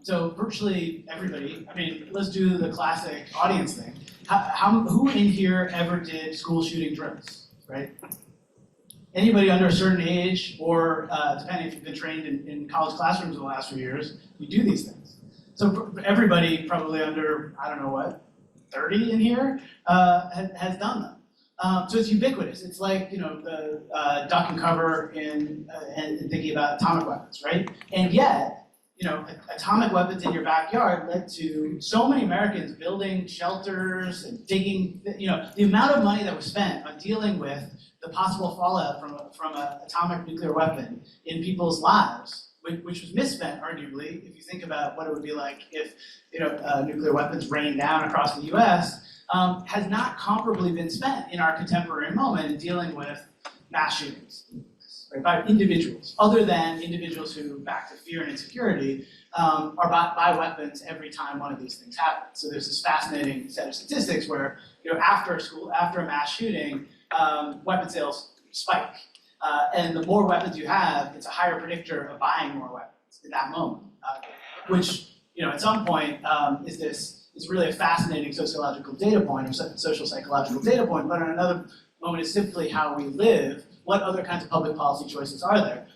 So virtually everybody, let's do the classic audience thing. Who in here ever did school shooting drills, right? Anybody under a certain age, or depending if you've been trained in college classrooms in the last few years, we do these things. So everybody probably under, 30 in here has done them. So it's ubiquitous. It's like, the duck and cover and thinking about atomic weapons, right? And yet, atomic weapons in your backyard led to so many Americans building shelters and digging, the amount of money that was spent on dealing with the possible fallout from an atomic nuclear weapon in people's lives, which was misspent, arguably, if you think about what it would be like if nuclear weapons rained down across the US, has not comparably been spent in our contemporary moment in dealing with mass shootings, right, by individuals, other than individuals who, back to fear and insecurity, are buy weapons every time one of these things happens. So there's this fascinating set of statistics where, after a mass shooting, weapon sales spike. And the more weapons you have, it's a higher predictor of buying more weapons in that moment, which, at some point is really a fascinating sociological data point or social psychological data point, but on another moment is simply how we live. What other kinds of public policy choices are there?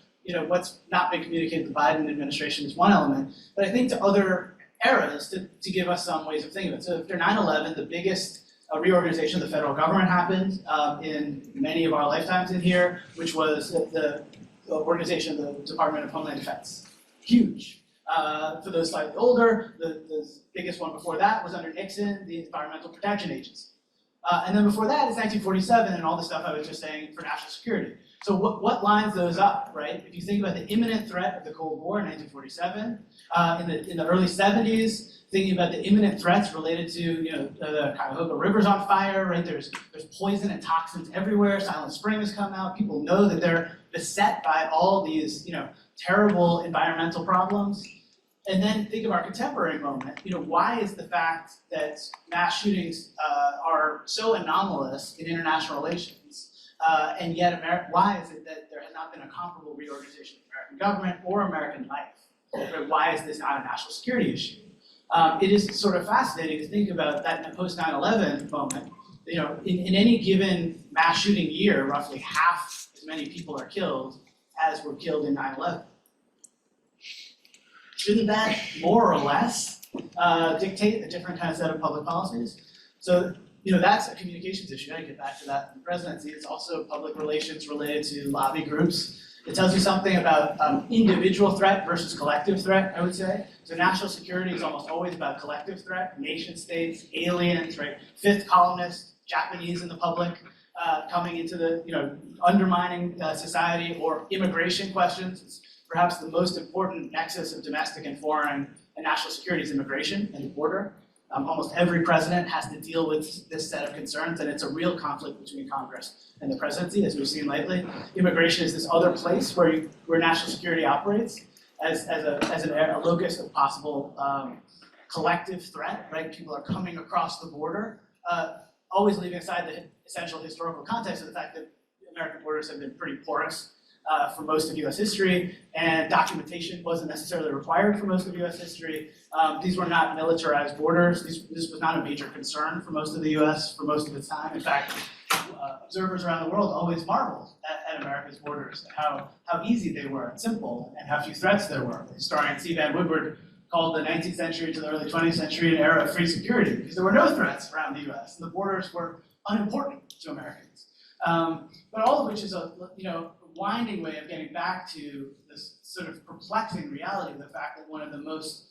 What's not been communicated to the Biden administration is one element, but I think to other eras to give us some ways of thinking of it. So after 9/11, the biggest a reorganization of the federal government happened in many of our lifetimes in here, which was the organization of the Department of Homeland Defense. Huge. For those slightly older, the biggest one before that was under Nixon, the Environmental Protection Agency. And then before that, it's 1947 and all the stuff I was just saying for national security. So what lines those up, right? If you think about the imminent threat of the Cold War in 1947, in the early 70s, thinking about the imminent threats related to, the Cuyahoga River's on fire, right? There's poison and toxins everywhere. Silent Spring has come out. People know that they're beset by all these, terrible environmental problems. And then think of our contemporary moment. Why is the fact that mass shootings are so anomalous in international relations, and yet why is it that there has not been a comparable reorganization of American government or American life? Why is this not a national security issue? It is sort of fascinating to think about that in a post 9/11 moment. In any given mass shooting year, roughly half as many people are killed as were killed in 9/11. Shouldn't that more or less dictate a different kind of set of public policies? So, that's a communications issue. I get back to that in the presidency. It's also public relations related to lobby groups. It tells you something about individual threat versus collective threat, I would say. So national security is almost always about collective threat, nation states, aliens, right? Fifth columnists, Japanese in the public, coming into the, undermining society, or immigration questions. It's perhaps the most important nexus of domestic and foreign and national security is immigration and the border. Almost every president has to deal with this set of concerns, and it's a real conflict between Congress and the presidency, as we've seen lately. Immigration is this other place where national security operates as a locus of possible collective threat, right? People are coming across the border, always leaving aside the essential historical context of the fact that American borders have been pretty porous for most of US history, and documentation wasn't necessarily required for most of US history. These were not militarized borders. This was not a major concern for most of the US for most of its time. In fact, observers around the world always marveled at America's borders, and how easy they were and simple, and how few threats there were. Historian C. Van Woodward called the 19th century to the early 20th century an era of free security, because there were no threats around the US, and the borders were unimportant to Americans. But all of which is a winding way of getting back to this sort of perplexing reality of the fact that one of the most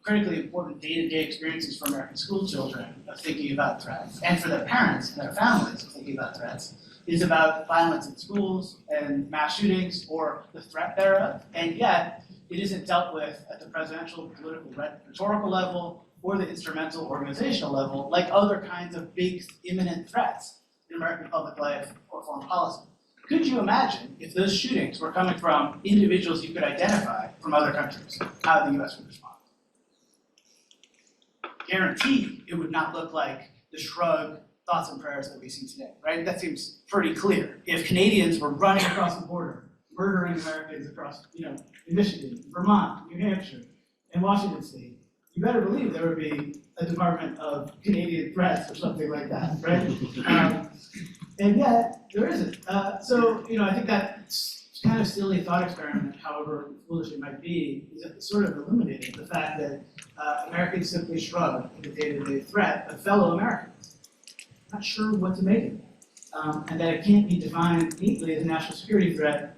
critically important day-to-day experiences for American school children of thinking about threats, and for their parents and their families of thinking about threats, is about violence in schools and mass shootings, or the threat thereof, and yet it isn't dealt with at the presidential, political, rhetorical level, or the instrumental organizational level, like other kinds of big, imminent threats in American public life or foreign policy. Could you imagine if those shootings were coming from individuals you could identify from other countries, how the US would respond? Guaranteed, it would not look like the shrug, thoughts and prayers that we see today, right? That seems pretty clear. If Canadians were running across the border, murdering Americans across, in Michigan, Vermont, New Hampshire, and Washington State, you better believe there would be a Department of Canadian Threats or something like that, right? And yet, there isn't. So, I think that kind of silly thought experiment, however foolish it might be, is sort of illuminating the fact that Americans simply shrug at the day-to-day threat of fellow Americans. Not sure what to make of it. And that it can't be defined neatly as a national security threat,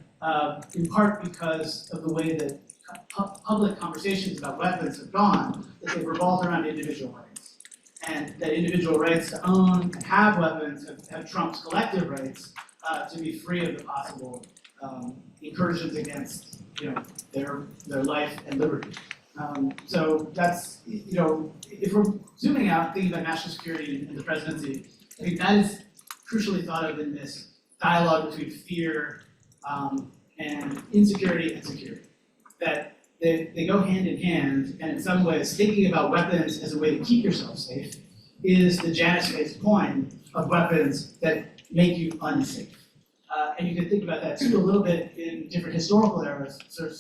in part because of the way that public conversations about weapons have gone, that they've revolved around individual rights. And that individual rights to own and have weapons have trumped collective rights to be free of the possible incursions against their life and liberty. So that's, if we're zooming out, thinking about national security and the presidency, I think that is crucially thought of in this dialogue between fear and insecurity and security. That they go hand in hand, and in some ways, thinking about weapons as a way to keep yourself safe is the Janus-based coin of weapons that make you unsafe. And you can think about that too a little bit in different historical eras. So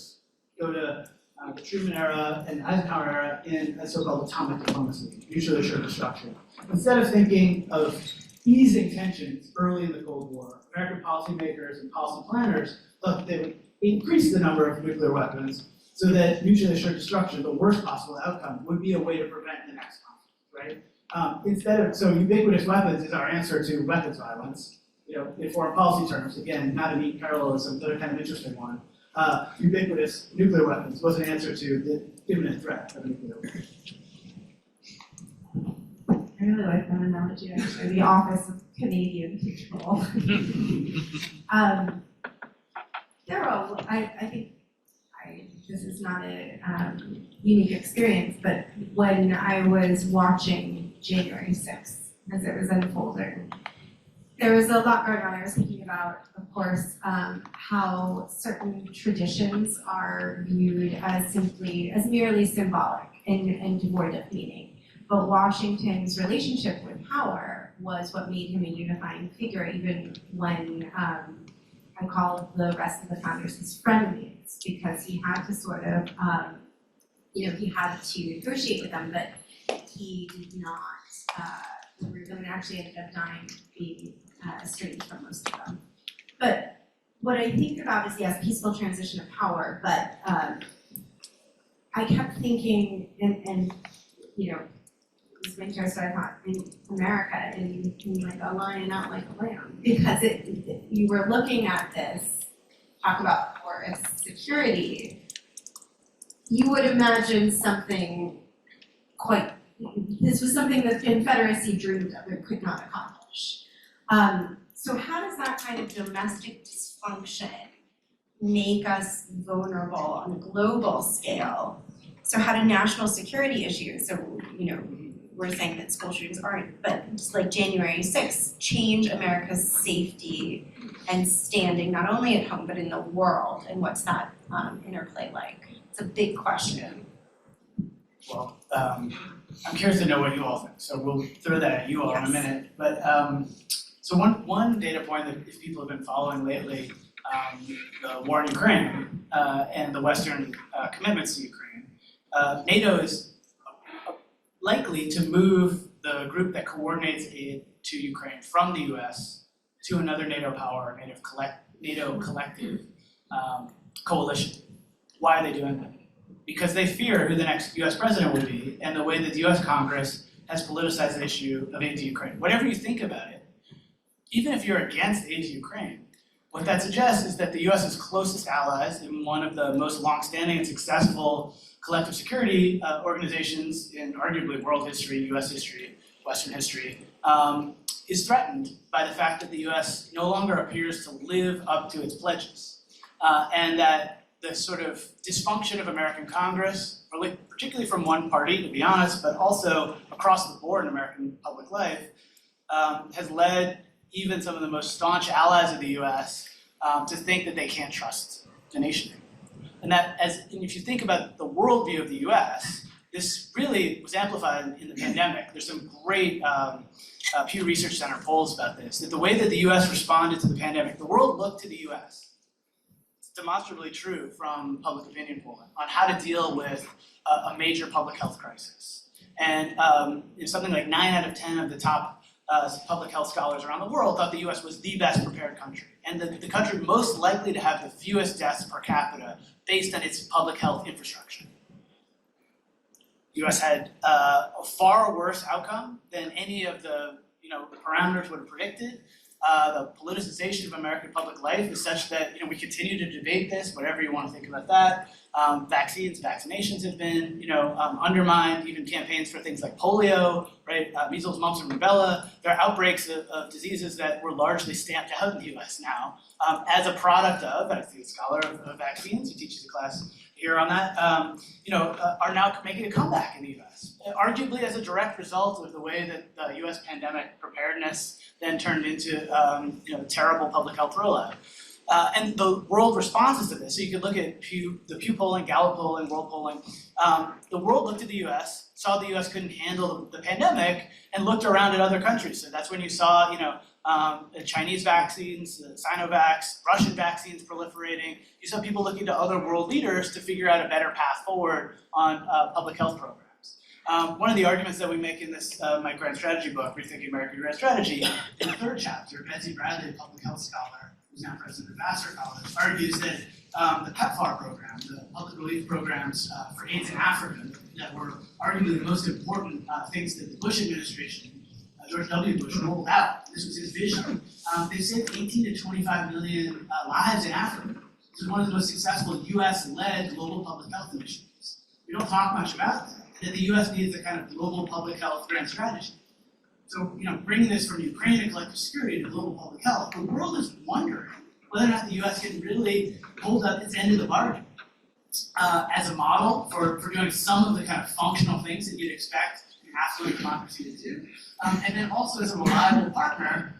go to the Truman era and Eisenhower era in a so-called atomic diplomacy, mutually assured destruction. Instead of thinking of easing tensions early in the Cold War, American policymakers and policy planners thought that they would increase the number of nuclear weapons so that mutually assured destruction, the worst possible outcome, would be a way to prevent the next conflict, right? So ubiquitous weapons is our answer to weapons violence. In foreign policy terms, again, not a neat parallelism, but a kind of interesting one. Ubiquitous nuclear weapons was an answer to the imminent threat of nuclear weapons. I really like that analogy, actually, the Office of Canadian Patrol. I think this is not a unique experience, but when I was watching January 6th as it was unfolding, there was a lot going on. I was thinking about, of course, how certain traditions are viewed as merely symbolic and devoid of meaning. But Washington's relationship with power was what made him a unifying figure, even when I call the rest of the founders his frenemies, because he had to sort of, he had to negotiate with them, but he did not, and actually ended up dying, being estranged from most of them. But what I think about is, yes, peaceful transition of power, but I kept thinking, and this winter, so I thought in America, in like a lion out like a lamb, because you were looking at this, talk about porous security, you would imagine something this was something that the Confederacy dreamed of and could not accomplish. So how does that kind of domestic dysfunction make us vulnerable on a global scale? So how do national security issues, we're saying that school shootings aren't, but just like January 6th, change America's safety and standing, not only at home, but in the world, and what's that interplay like? It's a big question. Well, I'm curious to know what you all think, so we'll throw that at you all in a minute. But so one data point that if people have been following lately, the war in Ukraine and the Western commitments to Ukraine, NATO is likely to move the group that coordinates aid to Ukraine from the US to another NATO power, NATO collective coalition. Why are they doing that? Because they fear who the next US president will be and the way that the US Congress has politicized the issue of aid to Ukraine. Whatever you think about it, even if you're against aid to Ukraine, what that suggests is that the US's closest allies in one of the most longstanding and successful collective security organizations in arguably world history, US history, Western history, is threatened by the fact that the US no longer appears to live up to its pledges. And that the sort of dysfunction of American Congress, particularly from one party, to be honest, but also across the board in American public life, has led even some of the most staunch allies of the US to think that they can't trust the nation. And if you think about the worldview of the US, this really was amplified in the pandemic. There's some great Pew Research Center polls about this, that the way that the US responded to the pandemic, the world looked to the US. It's demonstrably true from public opinion polling on how to deal with a major public health crisis. And something like 9 out of 10 of the top public health scholars around the world thought the US was the best prepared country, and the country most likely to have the fewest deaths per capita based on its public health infrastructure. The US had a far worse outcome than any of the parameters would have predicted. The politicization of American public life is such that we continue to debate this, whatever you want to think about that. Vaccinations have been undermined, even campaigns for things like polio, right? Measles, mumps, and rubella. There are outbreaks of diseases that were largely stamped out in the US now as a product of, I think a scholar of vaccines who teaches a class here on that, are now making a comeback in the US. Arguably as a direct result of the way that the US pandemic preparedness then turned into terrible public health rollout. And the world responses to this, so you could look at the Pew polling, Gallup polling, world polling. The world looked at the US, saw the US couldn't handle the pandemic, and looked around at other countries. So that's when you saw Chinese vaccines, Sinovacs, Russian vaccines proliferating. You saw people looking to other world leaders to figure out a better path forward on public health programs. One of the arguments that we make in this my grand strategy book, Rethinking American Grand Strategy, in the third chapter, Betsy Bradley, a public health scholar, who's now president of Vassar College, argues that the PEPFAR program, the public relief programs for AIDS in Africa, that were arguably the most important things that the Bush administration, George W. Bush, rolled out. This was his vision. They saved 18 to 25 million lives in Africa. This is one of the most successful U.S.-led global public health initiatives. We don't talk much about that the U.S. needs a kind of global public health grand strategy. So, bringing this from Ukraine and collective security to global public health, the world is wondering whether or not the U.S. can really hold up its end of the bargain as a model for doing some of the kind of functional things that you'd expect an affluent democracy to do, and then also as a reliable partner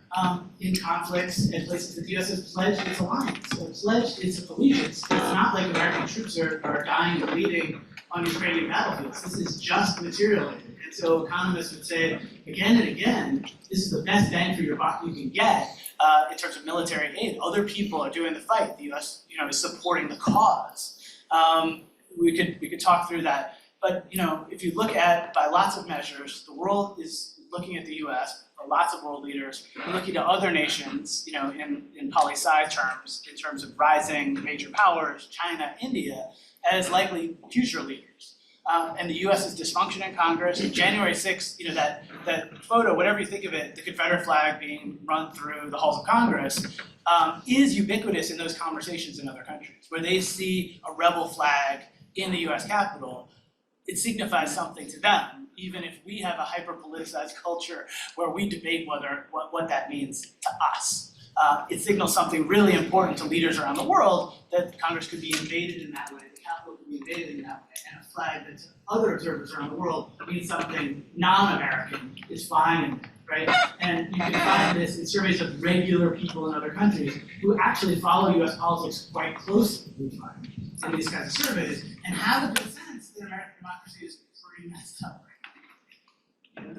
in conflicts and places that the U.S. has pledged its alliance, or pledged its allegiance. It's not like American troops are dying and bleeding on Ukrainian battlefields. This is just material aid. And so economists would say again and again, this is the best bang for your buck you can get in terms of military aid. Other people are doing the fight. The U.S. is supporting the cause. We could talk through that. But if you look at, by lots of measures, the world is looking at the U.S. Lots of world leaders are looking to other nations, in poli-sci terms, in terms of rising major powers, China, India, as likely future leaders. And the U.S. is dysfunction in Congress. January 6th, that photo, whatever you think of it, the Confederate flag being run through the halls of Congress, is ubiquitous in those conversations in other countries. Where they see a rebel flag in the U.S. Capitol, it signifies something to them, even if we have a hyper-politicized culture where we debate what that means to us. It signals something really important to leaders around the world, that Congress could be invaded in that way, the Capitol could be invaded in that way, and a flag that to other observers around the world means something non-American is fine, right? And you can find this in surveys of regular people in other countries who actually follow U.S. politics quite closely, we find, in these kinds of surveys, and have a good sense that American democracy is pretty messed up right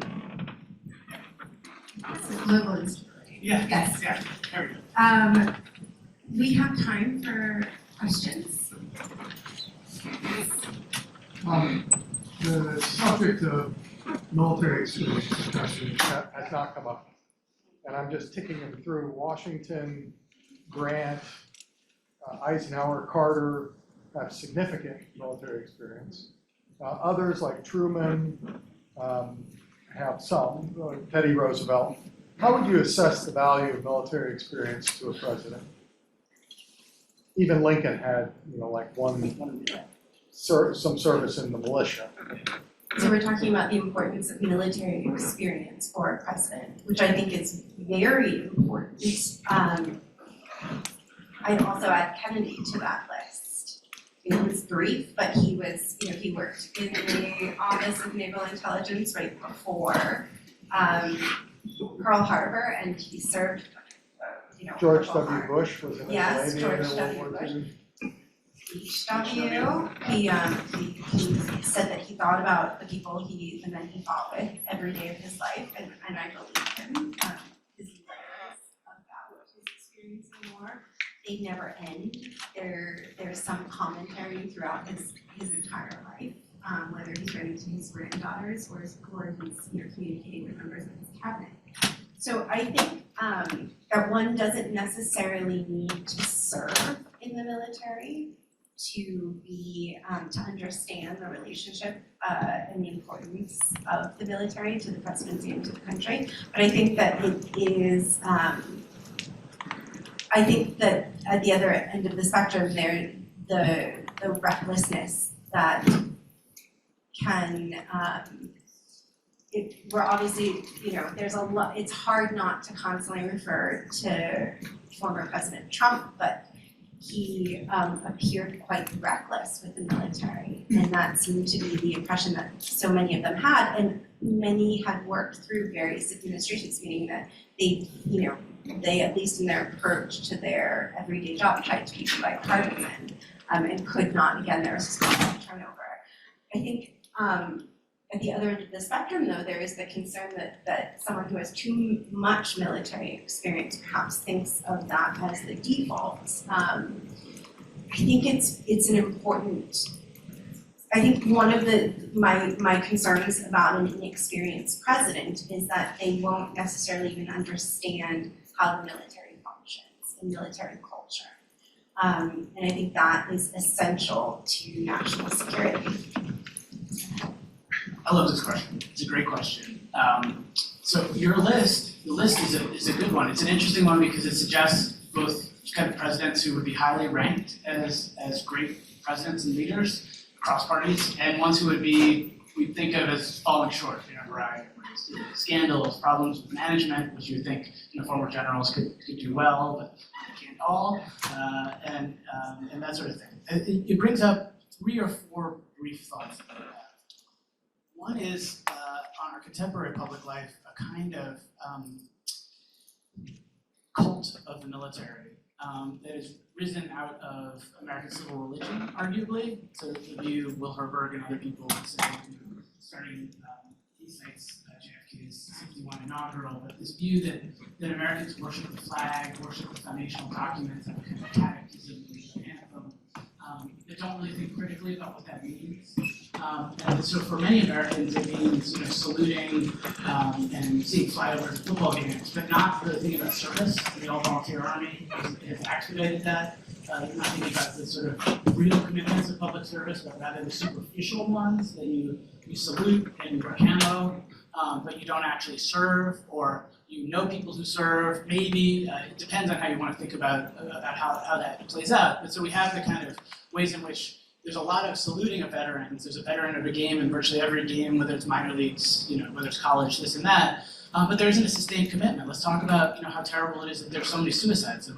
now. This is global instability. Yeah, Yes. yeah, there we go. We have time for questions. The subject of military experience discussion has not come up. And I'm just ticking them through. Washington, Grant, Eisenhower, Carter have significant military experience. Others like Truman have some, Teddy Roosevelt. How would you assess the value of military experience to a president? Even Lincoln had, some service in the militia. So we're talking about the importance of military experience for a president, which I think is very important. I'd also add Kennedy to that list. It was brief, but he was, he worked in the Office of Naval Intelligence right before Pearl Harbor, and he served, George W. Bush was in the Yes, Navy in George World W. War Bush. II. HW. He said that he thought about the people the men he fought with every day of his life, and I believe him. His letters about his experience in war, they never end. There's some commentary throughout his entire life, whether he's writing to his granddaughters or he's communicating with members of his cabinet. So I think that one doesn't necessarily need to serve in the military to be to understand the relationship and the importance of the military to the presidency and to the country. But I think that it is I think that at the other end of the spectrum there the recklessness that can we're obviously, there's a lot, it's hard not to constantly refer to former President Trump, but he appeared quite reckless with the military, and that seemed to be the impression that so many of them had, and many had worked through various administrations, meaning that they at least in their approach to their everyday job tried to be bipartisan, and could not, again, there was just a lot of turnover. I think at the other end of the spectrum, though, there is the concern that someone who has too much military experience perhaps thinks of that as the default. I think it's an important. I think one of my concerns about an inexperienced president is that they won't necessarily even understand how the military functions. in military culture. And I think that is essential to national security. I love this question. It's a great question. So your list, the list is a good one. It's an interesting one because it suggests both kind of presidents who would be highly ranked as great presidents and leaders across parties, and ones who would be, we think of as falling short in a variety of ways. Scandals, problems with management, which you would think former generals could do well, but they can't all, and that sort of thing. It brings up 3 or 4 brief thoughts that I have. One is on our contemporary public life, a kind of cult of the military that has risen out of American civil religion, arguably. So the view, Will Herberg and other people would say, starting, he cites JFK's 61 inaugural, but this view that Americans worship the flag, worship the foundational documents, have a kind of catechism, anthem, that don't really think critically about what that means. And so for many Americans, it means saluting and seeing flyovers at football games, but not really thinking about service. The all-volunteer army has activated that. They're not thinking about the sort of real commitments of public service, but rather the superficial ones that you salute and you wear camo, but you don't actually serve, or you know people who serve. Maybe it depends on how you want to think about how that plays out. But so we have the kind of ways in which there's a lot of saluting of veterans. There's a veteran of a game in virtually every game, whether it's minor leagues, whether it's college, this and that. But there isn't a sustained commitment. Let's talk about how terrible it is that there's so many suicides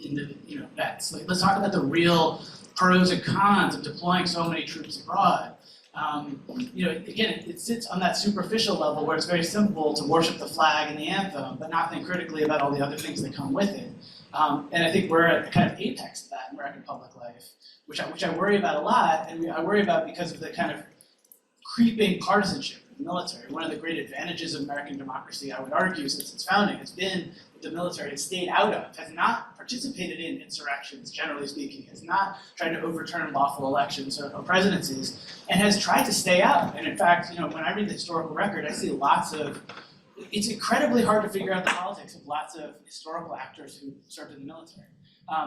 in the vets. Like, let's talk about the real pros and cons of deploying so many troops abroad. Again, it sits on that superficial level where it's very simple to worship the flag and the anthem, but not think critically about all the other things that come with it. And I think we're at the kind of apex of that in American public life, which I worry about a lot, and I worry about because of the kind of creeping partisanship in the military. One of the great advantages of American democracy, I would argue, since its founding, has been that the military has stayed out of, has not participated in insurrections, generally speaking, has not tried to overturn lawful elections or presidencies, and has tried to stay out. And in fact, when I read the historical record, I see it's incredibly hard to figure out the politics of lots of historical actors who served in the military.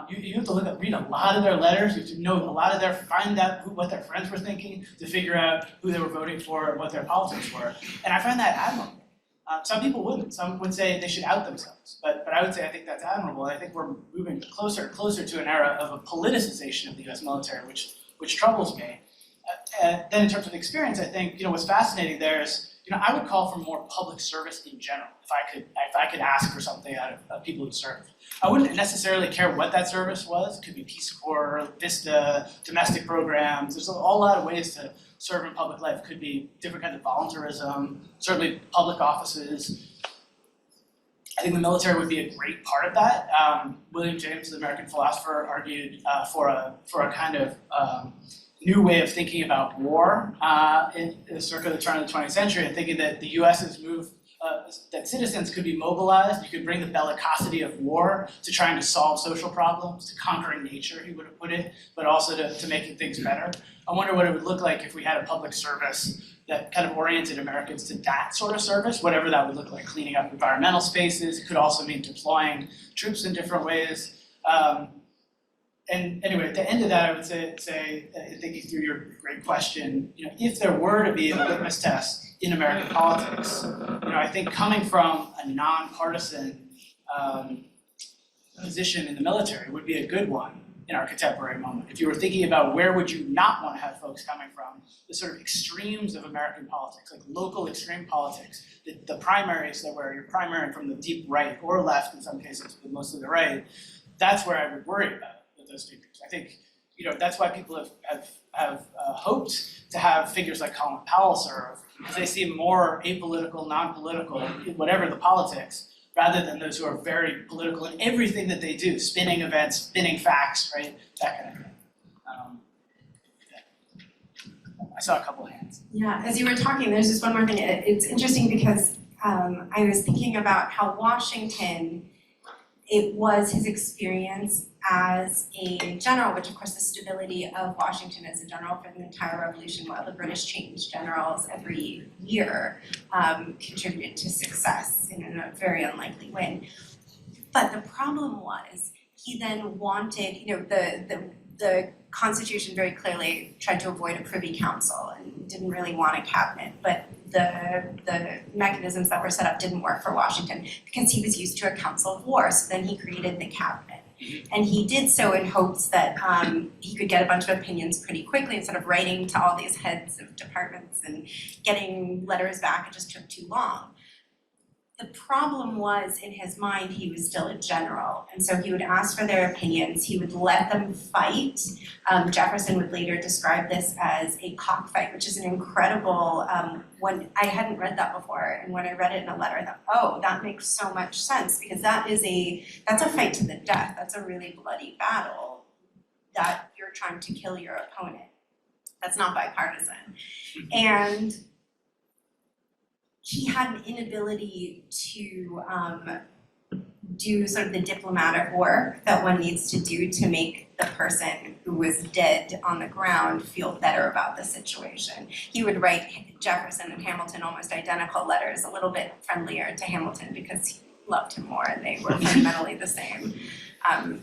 You have to read a lot of their letters. You have to know a lot of find out what their friends were thinking to figure out who they were voting for and what their politics were. And I find that admirable. Some people wouldn't. Some would say they should out themselves. But I would say I think that's admirable. And I think we're moving closer and closer to an era of a politicization of the U.S. military, which troubles me. Then in terms of experience, I think what's fascinating there is I would call for more public service in general. If I could ask for something out of people who serve. I wouldn't necessarily care what that service was. It could be Peace Corps, VISTA, domestic programs. There's a whole lot of ways to serve in public life. It could be different kinds of volunteerism, certainly public offices. I think the military would be a great part of that. William James, the American philosopher, argued for a kind of new way of thinking about war in circa the turn of the 20th century, and thinking that the U.S.'s move, that citizens could be mobilized. You could bring the bellicosity of war to trying to solve social problems, to conquering nature, he would have put it, but also to making things better. I wonder what it would look like if we had a public service that kind of oriented Americans to that sort of service, whatever that would look like, cleaning up environmental spaces. It could also mean deploying troops in different ways. And anyway, at the end of that, I would say, thinking through your great question, if there were to be a litmus test in American politics, I think coming from a nonpartisan position in the military would be a good one in our contemporary moment. If you were thinking about where would you not want to have folks coming from, the sort of extremes of American politics, like local extreme politics, the primaries that where you're primarying from the deep right or left in some cases, but mostly the right, that's where I would worry about those figures. I think that's why people have hoped to have figures like Colin Powell serve, because they seem more apolitical, non-political, whatever the politics, rather than those who are very political in everything that they do, spinning events, spinning facts, right? That kind of thing. I saw a couple of hands. Yeah, as you were talking, there's just one more thing. It's interesting because I was thinking about how Washington, it was his experience as a general, which of course the stability of Washington as a general for the entire revolution, while the British changed generals every year, contributed to success in a very unlikely way. But the problem was he then wanted, the Constitution very clearly tried to avoid a privy council and didn't really want a cabinet, but the mechanisms that were set up didn't work for Washington because he was used to a council of war, so then he created the cabinet. And he did so in hopes that he could get a bunch of opinions pretty quickly instead of writing to all these heads of departments and getting letters back. It just took too long. The problem was, in his mind, he was still a general, and so he would ask for their opinions, he would let them fight. Jefferson would later describe this as a cockfight, which is an incredible, when I hadn't read that before, and when I read it in a letter, I thought, oh, that makes so much sense, because that's a fight to the death, that's a really bloody battle, that you're trying to kill your opponent. That's not bipartisan. And he had an inability to do sort of the diplomatic work that one needs to do to make the person who was dead on the ground feel better about the situation. He would write Jefferson and Hamilton almost identical letters, a little bit friendlier to Hamilton because he loved him more and they were fundamentally the same.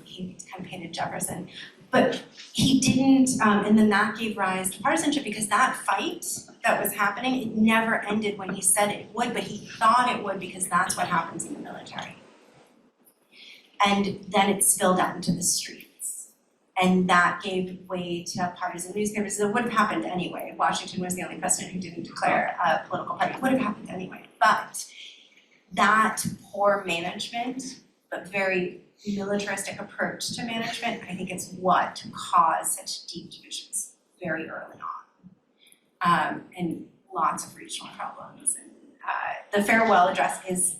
He campaigted Jefferson. But he didn't, and then that gave rise to partisanship because that fight that was happening, it never ended when he said it would, but he thought it would because that's what happens in the military. And then it spilled out into the streets. And that gave way to partisan newspapers. It would have happened anyway. Washington was the only president who didn't declare a political party. It would have happened anyway. But that poor management, but very militaristic approach to management, I think it's what caused such deep divisions very early on, and lots of regional problems. And the farewell address is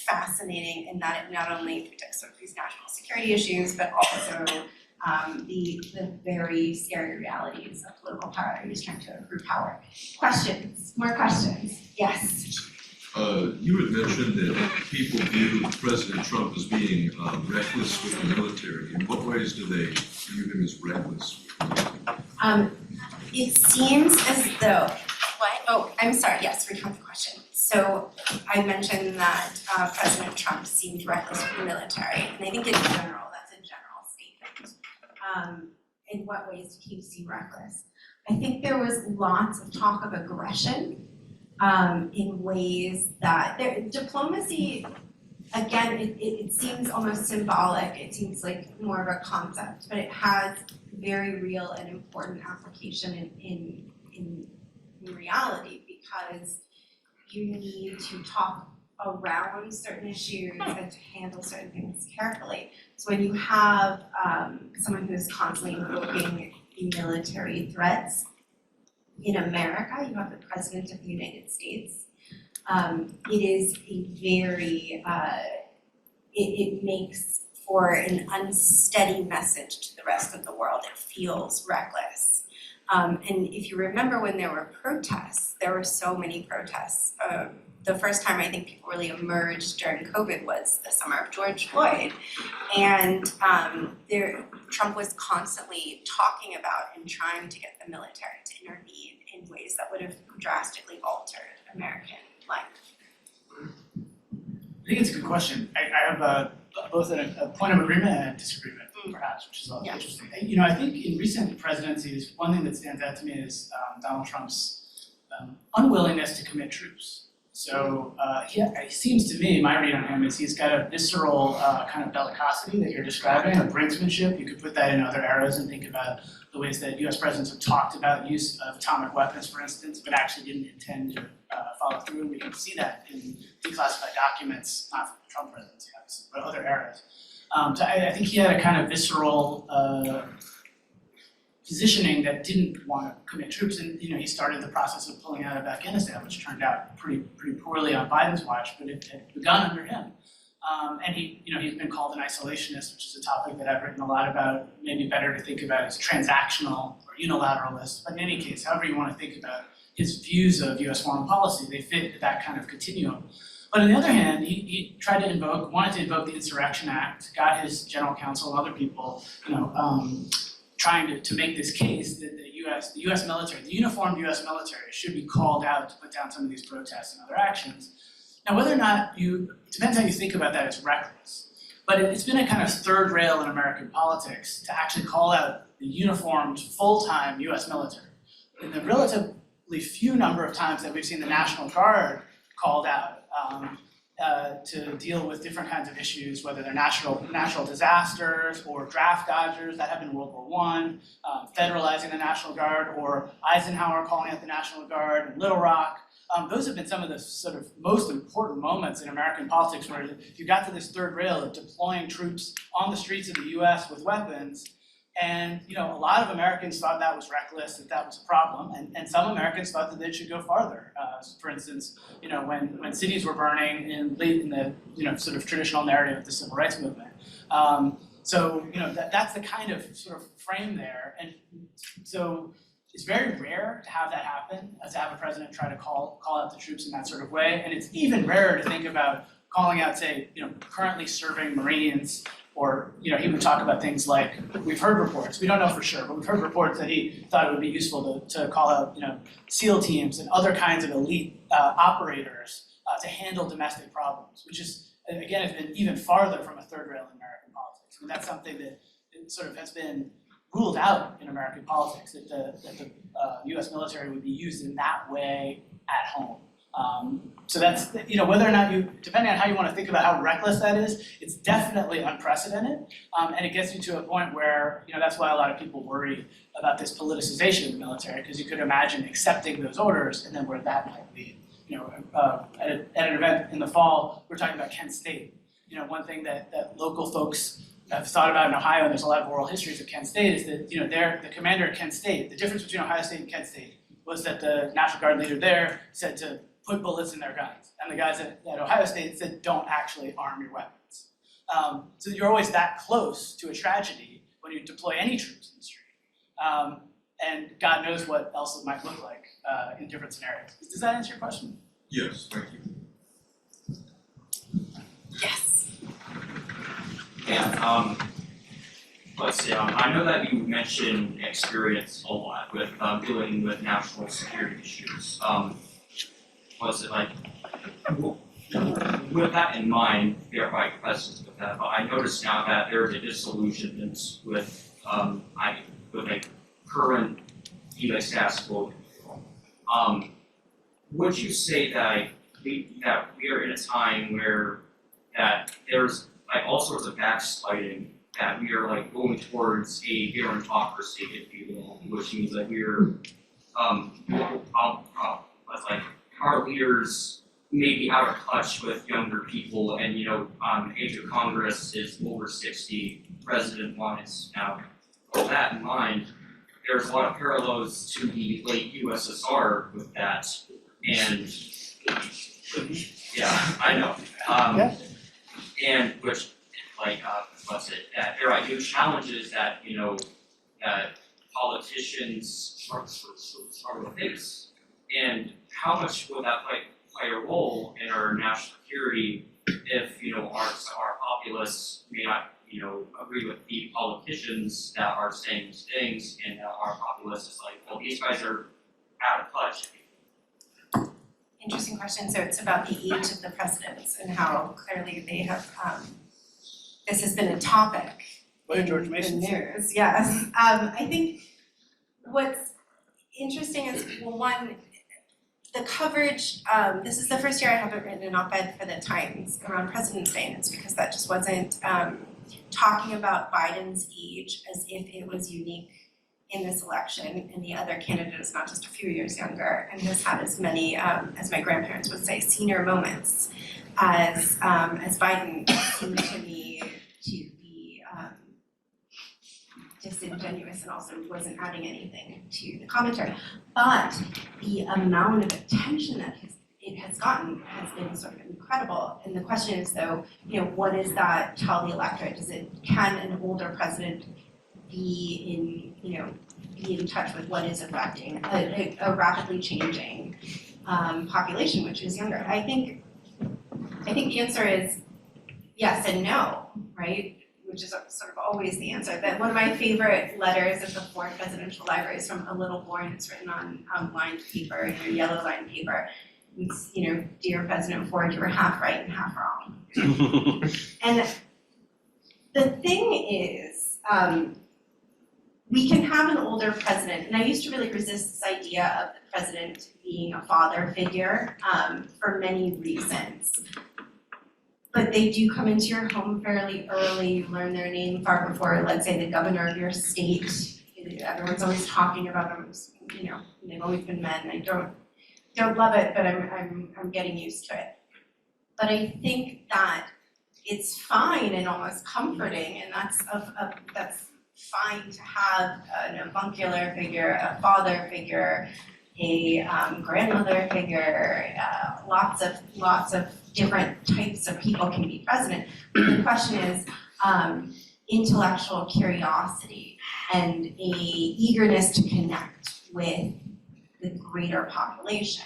fascinating in that it not only predicts sort of these national security issues, but also the very scary realities of political power. He's trying to accrue power. Questions? More questions? Yes. You had mentioned that people view President Trump as being reckless with the military. In what ways do they view him as reckless? It seems as though, what? Oh, I'm sorry, yes, recount the question. So I mentioned that President Trump seemed reckless with the military, and I think in general, that's a general statement. In what ways did he seem reckless? I think there was lots of talk of aggression in ways that diplomacy, again, it seems almost symbolic, it seems like more of a concept, but it has very real and important application in reality, because you need to talk around certain issues and to handle certain things carefully. So when you have someone who is constantly invoking military threats, in America, you have the President of the United States. It is a very, it makes for an unsteady message to the rest of the world. It feels reckless. And if you remember when there were protests, there were so many protests. The first time I think people really emerged during COVID was the summer of George Floyd. And Trump was constantly talking about and trying to get the military to intervene in ways that would have drastically altered American life. I think it's a good question. I have both a point of agreement and a disagreement, perhaps, which is also interesting. I think in recent presidencies, one thing that stands out to me is Donald Trump's unwillingness to commit troops. So it seems to me, my read on him is he's got a visceral kind of bellicosity that you're describing, a brinksmanship. You could put that in other eras and think about the ways that US presidents have talked about use of atomic weapons, for instance, but actually didn't intend to follow through. And we can see that in declassified documents, not from the Trump presidency, obviously, but other eras. So I think he had a kind of visceral positioning that didn't want to commit troops, and he started the process of pulling out of Afghanistan, which turned out pretty poorly on Biden's watch, but it had begun under him. And he's been called an isolationist, which is a topic that I've written a lot about. Maybe better to think about as transactional or unilateralist. But in any case, however you want to think about his views of U.S. foreign policy, they fit that kind of continuum. But on the other hand, he wanted to invoke the Insurrection Act, got his general counsel and other people, trying to make this case that the U.S. military, the uniformed U.S. military, should be called out to put down some of these protests and other actions. Now, whether or not it depends how you think about that as reckless. But it's been a kind of third rail in American politics to actually call out the uniformed, full-time US military. In the relatively few number of times that we've seen the National Guard called out to deal with different kinds of issues, whether they're natural disasters or draft dodgers that happened in World War I, federalizing the National Guard, or Eisenhower calling out the National Guard in Little Rock. Those have been some of the sort of most important moments in American politics where you got to this third rail of deploying troops on the streets of the US with weapons. And a lot of Americans thought that was reckless, that was a problem, and some Americans thought that they should go farther. For instance, when cities were burning in the sort of traditional narrative of the civil rights movement. That's the kind of sort of frame there, and so it's very rare to have that happen, to have a president try to call out the troops in that sort of way, and it's even rarer to think about calling out, say, currently serving Marines. Or, he would talk about things like, we've heard reports, we don't know for sure, but we've heard reports that he thought it would be useful to call out, SEAL teams and other kinds of elite operators to handle domestic problems, which is, again, has been even farther from a third rail in American politics. And that's something that sort of has been ruled out in American politics, that the US military would be used in that way at home. So that's, whether or not depending on how you want to think about how reckless that is, it's definitely unprecedented. And it gets you to a point where, that's why a lot of people worry about this politicization of the military, because you could imagine accepting those orders and then where that might lead. At an event in the fall, we're talking about Kent State. One thing that local folks have thought about in Ohio, and there's a lot of oral histories of Kent State, is that, the commander at Kent State, the difference between Ohio State and Kent State was that the National Guard leader there said to put bullets in their guns. And the guys at Ohio State said, don't actually arm your weapons. So you're always that close to a tragedy when you deploy any troops in the street. And God knows what else it might look like in different scenarios. Does that answer your question? Yes, thank you. Yes. Yeah, let's see, I know that you mentioned experience a lot with dealing with national security issues. Was it like, with that in mind, verify questions with that, but I noticed now that there's a disillusionment with a current status quo. Would you say that we are in a time where that there's all sorts of backsliding, that we are going towards a gerontocracy, if you will, which means that we're our leaders may be out of touch with younger people, and age of Congress is over 60, president wise now. With that in mind, there's a lot of parallels to the late USSR with that, and yeah, I know. And which, that there are new challenges that that politicians start to face. And how much will that play a role in our national security if our populace may not agree with the politicians that are saying these things, and our populace is well, these guys are out of touch. Interesting question. So it's about the age of the presidents and how clearly they have, this has been a topic What did George in Mason the say? news. Yes. I think what's interesting is, well, one, the coverage, this is the first year I haven't written an op-ed for the Times around President's Day, and it's because that just wasn't talking about Biden's age as if it was unique in this election, and the other candidate is not just a few years younger and has had as many, as my grandparents would say, senior moments as Biden seemed to me to be disingenuous and also wasn't adding anything to the commentary. But the amount of attention that it has gotten has been sort of incredible. And the question is, though, what does that tell the electorate? Can an older president be in touch with what is affecting a rapidly changing population, which is younger? I think the answer is yes and no, right? Which is sort of always the answer. That one of my favorite letters at the Ford Presidential Library is from a little boy, and it's written on lined paper, yellow lined paper. It's, dear President Ford, you were half right and half wrong. And The thing is, we can have an older president, and I used to really resist this idea of the president being a father figure for many reasons. But they do come into your home fairly early, you learn their name far before, let's say, the governor of your state. Everyone's always talking about them, you know, they've always been men. I don't love it, but I'm getting used to it. But I think that it's fine and almost comforting, and that's fine to have an avuncular figure, a father figure, a grandmother figure, lots of different types of people can be president. But the question is intellectual curiosity and a eagerness to connect with the greater population.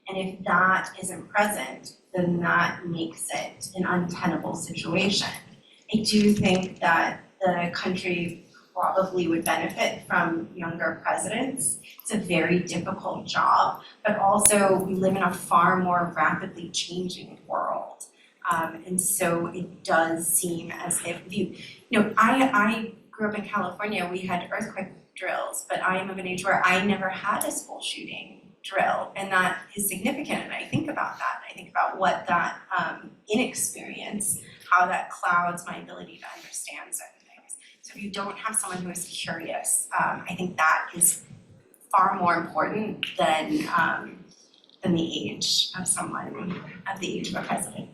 And if that isn't present, then that makes it an untenable situation. I do think that the country probably would benefit from younger presidents. It's a very difficult job, but also we live in a far more rapidly changing world. And so it does seem as if I grew up in California, we had earthquake drills, but I am of an age where I never had a school shooting drill, and that is significant, and I think about that. I think about what that inexperience, how that clouds my ability to understand certain things. So if you don't have someone who is curious, I think that is far more important than the age of someone, at the age of a president.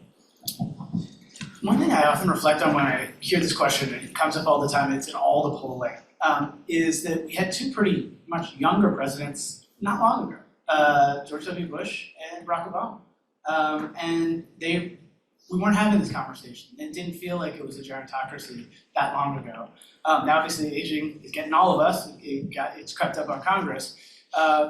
One thing I often reflect on when I hear this question, and it comes up all the time, it's in all the polling, is that we had two pretty much younger presidents not long ago. George W. Bush and Barack Obama. And we weren't having this conversation. It didn't feel like it was a gerontocracy that long ago. Now obviously aging is getting all of us, it's crept up on Congress.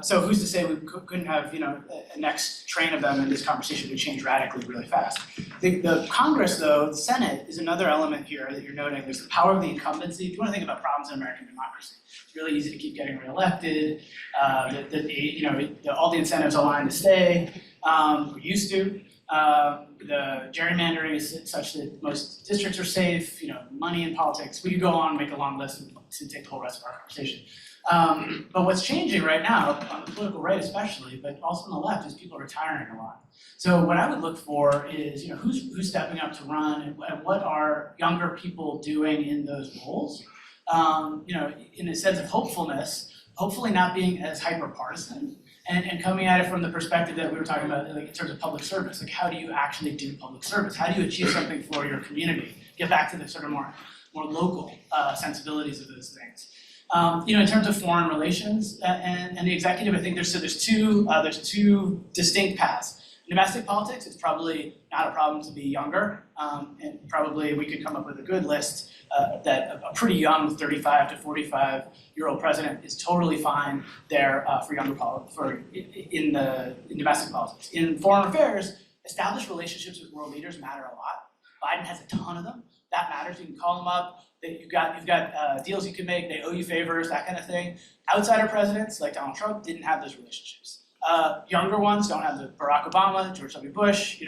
So who's to say we couldn't have, a next train of them, and this conversation would change radically really fast. The Congress though, the Senate is another element here that you're noting. There's the power of the incumbency. If you want to think about problems in American democracy, it's really easy to keep getting reelected. All the incentives align to stay. We're used to. The gerrymandering is such that most districts are safe, money in politics. We could go on and make a long list to take the whole rest of our conversation. But what's changing right now, on the political right especially, but also on the left, is people are retiring a lot. So what I would look for is, who's stepping up to run, and what are younger people doing in those roles? In a sense of hopefulness, hopefully not being as hyper-partisan, and coming at it from the perspective that we were talking about, like in terms of public service. Like, how do you actually do public service? How do you achieve something for your community? Get back to the sort of more local sensibilities of those things. In terms of foreign relations and the executive, I think there's two distinct paths. In domestic politics, it's probably not a problem to be younger, and probably we could come up with a good list that a pretty young 35 to 45-year-old president is totally fine there for younger in domestic politics. In foreign affairs, established relationships with world leaders matter a lot. Biden has a ton of them. That matters. You can call them up. You've got deals you can make. They owe you favors, that kind of thing. Outsider presidents like Donald Trump didn't have those relationships. Younger ones don't have the Barack Obama, George W. Bush.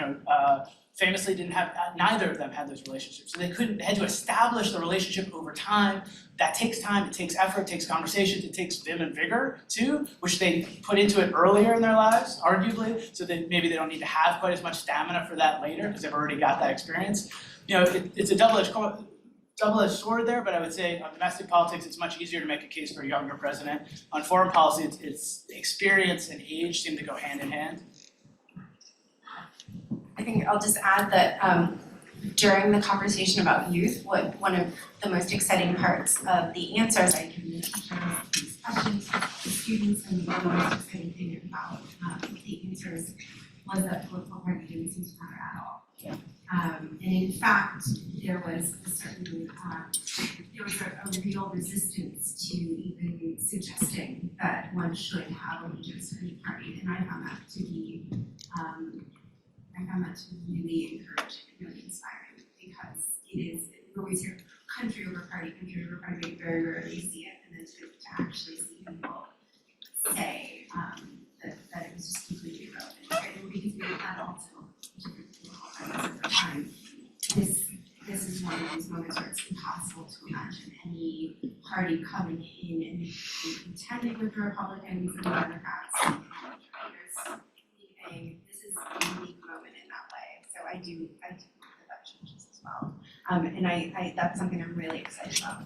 Famously didn't have. Neither of them had those relationships, so they had to establish the relationship over time. That takes time. It takes effort. It takes conversations. It takes vim and vigor too, which they put into it earlier in their lives, arguably, so that maybe they don't need to have quite as much stamina for that later because they've already got that experience. It's a double-edged sword there, but I would say on domestic politics, it's much easier to make a case for a younger president. On foreign policy, it's experience and age seem to go hand in hand. I think I'll just add that during the conversation about youth, one of the most exciting parts of the answers I can these questions to students, and one of the most exciting thing about the answers was that political party didn't seem to matter at all. And in fact, there was a real resistance to even suggesting that one should have allegiance to any party, and I found that to be really encouraging and really inspiring, because we always hear country over party, we very rarely see it, and then to actually see people say that it was just completely irrelevant, and because we had also different political parties at the time. This is one these moments where it's impossible to imagine any party coming in and contending with the Republicans and the Democrats. There's leaving. This is a unique moment in that way. So I do hope that changes as well. And I that's something I'm really excited about.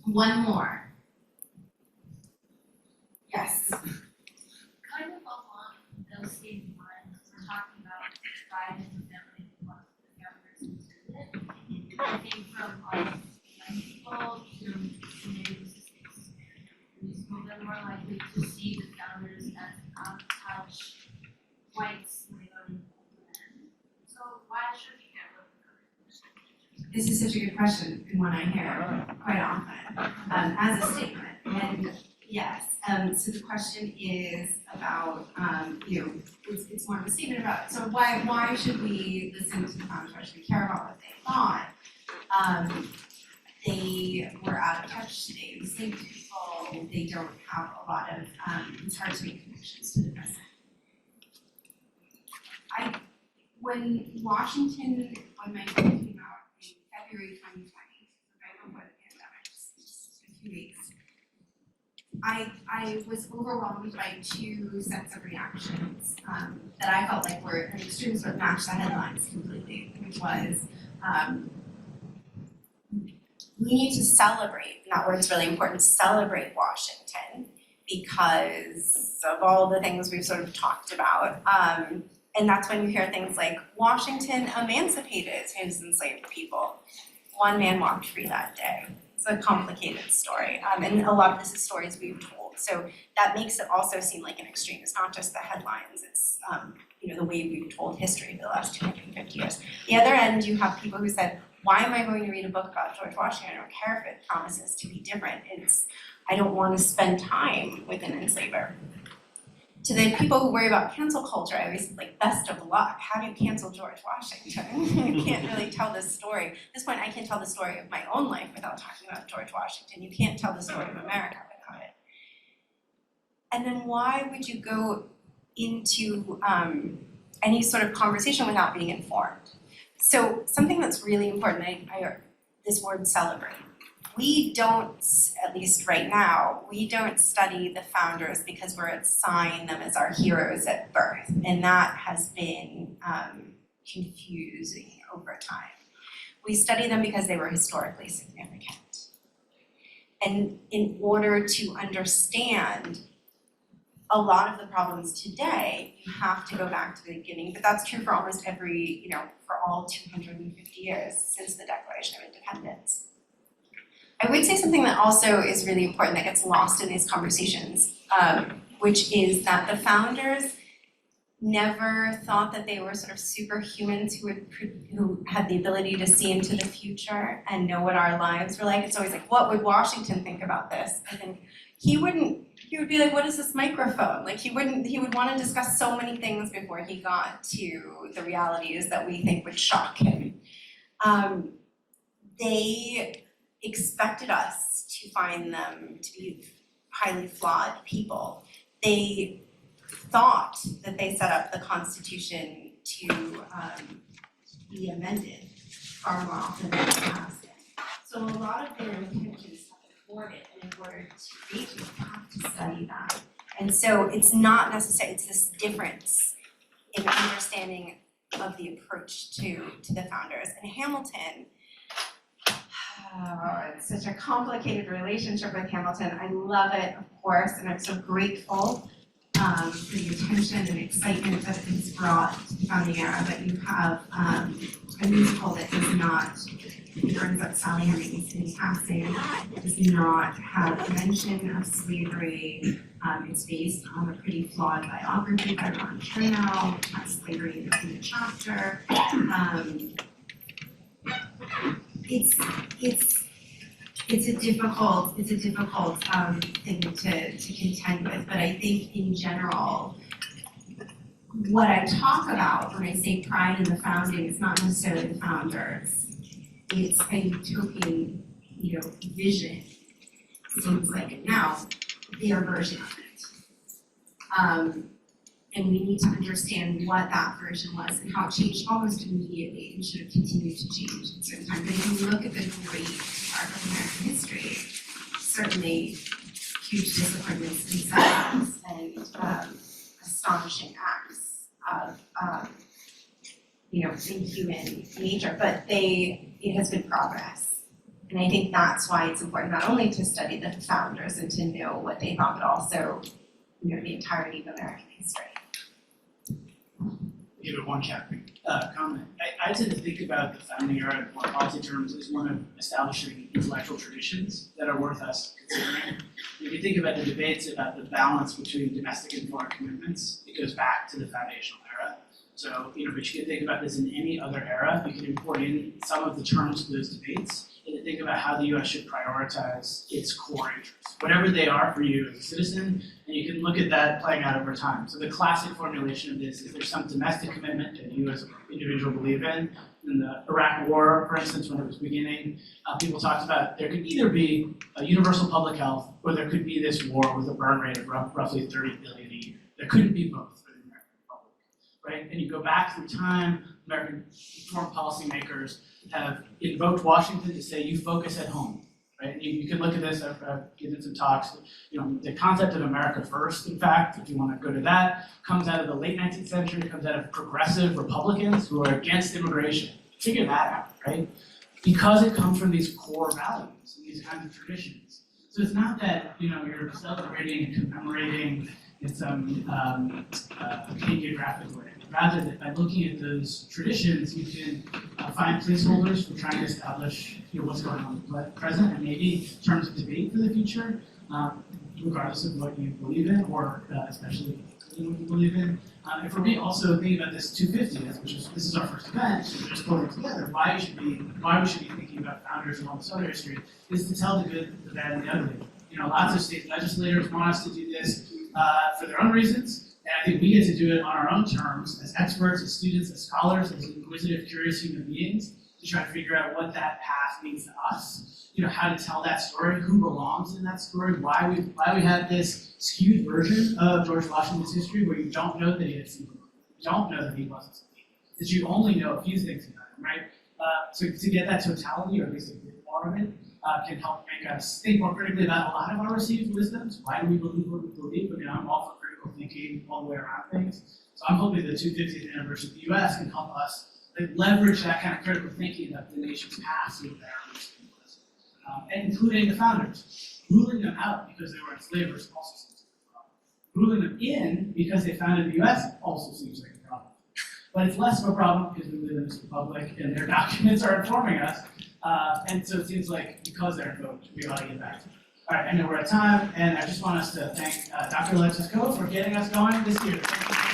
One more. Yes. Kind of along those same lines, we're talking about pride in the family, what the founders intended. I think from our young people, they're more likely to see the founders as out-of-touch whites minority men. So why should we care what the founders? This is such a good question and one I hear quite often as a statement. And yes, so the question is about, it's more of a statement about, so why should we listen to the founders? Why should we care about what they thought? They were out of touch, they enslaved people, they don't have a lot of, it's hard to make connections to the present. When Washington, when my book came out in February 2020, right before the pandemic, just a few weeks, I was overwhelmed by two sets of reactions that I felt like were extreme sort of matched the headlines completely, which was we need to celebrate, and that word's really important, celebrate Washington because of all the things we've sort of talked about. And that's when you hear things like Washington emancipated his enslaved people. One man walked free that day. It's a complicated story, and a lot of this is stories we've told. So that makes it also seem like an extreme. It's not just the headlines, it's the way we've told history for the last 250 years. The other end, you have people who said, why am I going to read a book about George Washington? I don't care if it promises to be different. I don't want to spend time with an enslaver. To the people who worry about cancel culture, I always like, best of luck. How do you cancel George Washington? You can't really tell this story. At this point, I can't tell the story of my own life without talking about George Washington. You can't tell the story of America without it. And then why would you go into any sort of conversation without being informed? So something that's really important, this word celebrate. We don't, at least right now, we don't study the founders because we're assigning them as our heroes at birth. And that has been confusing over time. We study them because they were historically significant. And in order to understand a lot of the problems today, you have to go back to the beginning, but that's true for almost every, for all 250 years since the Declaration of Independence. I would say something that also is really important that gets lost in these conversations, which is that the founders never thought that they were sort of superhumans who had the ability to see into the future and know what our lives were like. It's always like, what would Washington think about this? I think he would be like, what is this microphone? Like he would want to discuss so many things before he got to the realities that we think would shock him. They expected us to find them to be highly flawed people. They thought that they set up the Constitution to be amended far more often than it has been. So a lot of their intentions have thwarted, and in order to reach it, you have to study that. And so it's not necessary, it's this difference in understanding of the approach to the founders. And Hamilton, it's such a complicated relationship with Hamilton. I love it, of course, and I'm so grateful for the attention and excitement that it's brought to the founding era. But you have a musical that does not, it turns out Sally Hemings in passing, does not have a mention of slavery. It's based on a pretty flawed biography by Ron Chernow, which has slavery in the chapter. It's a difficult thing to contend with, but I think in general, what I talk about when I say pride in the founding is not necessarily the founders. It's a utopian, vision. Seems like it now, their version of it. And we need to understand what that version was and how it changed almost immediately and should have continued to change at certain times. But if you look at the great arc of American history, certainly huge disappointments and setbacks and astonishing acts of inhuman nature, but it has been progress. And I think that's why it's important not only to study the founders and to know what they thought, but also the entirety of American history. Give it one comment. I tend to think about the founding era in foreign policy terms as one of establishing intellectual traditions that are worth us considering. If you think about the debates about the balance between domestic and foreign commitments, it goes back to the foundational era. So, but you can think about this in any other era. You can import in some of the terms of those debates and to think about how the U.S. should prioritize its core interests, whatever they are for you as a citizen, and you can look at that playing out over time. So the classic formulation of this is there's some domestic commitment that you as an individual believe in. In the Iraq War, for instance, when it was beginning, people talked about there could either be a universal public health or there could be this war with a burn rate of roughly 30 billion a year. There couldn't be both. Right? And you go back through time, American foreign policymakers have invoked Washington to say, you focus at home, right? And you can look at this, I've given some talks, the concept of America first, in fact, if you want to go to that, comes out of the late 19th century, comes out of progressive Republicans who are against immigration. Figure that out, right? Because it comes from these core values and these kinds of traditions. So it's not that, you're celebrating and commemorating in some hagiographic way. Rather, that by looking at those traditions, you can find placeholders for trying to establish what's going on in the present and maybe terms of debate for the future, regardless of what you believe in, or especially what you believe in. And for me, also thinking about this 250th, this is our first event, so just pulling it together, why we should be thinking about founders and all this other history, is to tell the good, the bad, and the ugly. Lots of state legislators want us to do this for their own reasons. And I think we get to do it on our own terms as experts, as students, as scholars, as inquisitive, curious human beings to try to figure out what that path means to us, how to tell that story, who belongs in that story, why we have this skewed version of George Washington's history where you don't know that he had sympathy, you don't know that he wasn't sympathy, that you only know a few things about him, right? So to get that totality, or at least a bit more of it, can help make us think more critically about a lot of our received wisdoms. Why do we believe what we believe? I'm all for critical thinking all the way around things. So I'm hoping the 250th anniversary of the U.S. can help us leverage that kind of critical thinking that the nation's past and and including the founders. Ruling them out because they were enslavers also seems like a problem. Ruling them in because they founded the U.S. also seems like a problem. But it's less of a problem because we live in this republic and their documents are informing us. And so it seems like because they're invoked, we ought to get back to it. All right, I know we're at time, and I just want us to thank Dr. Alexis Coe for getting us going this year. Thank you.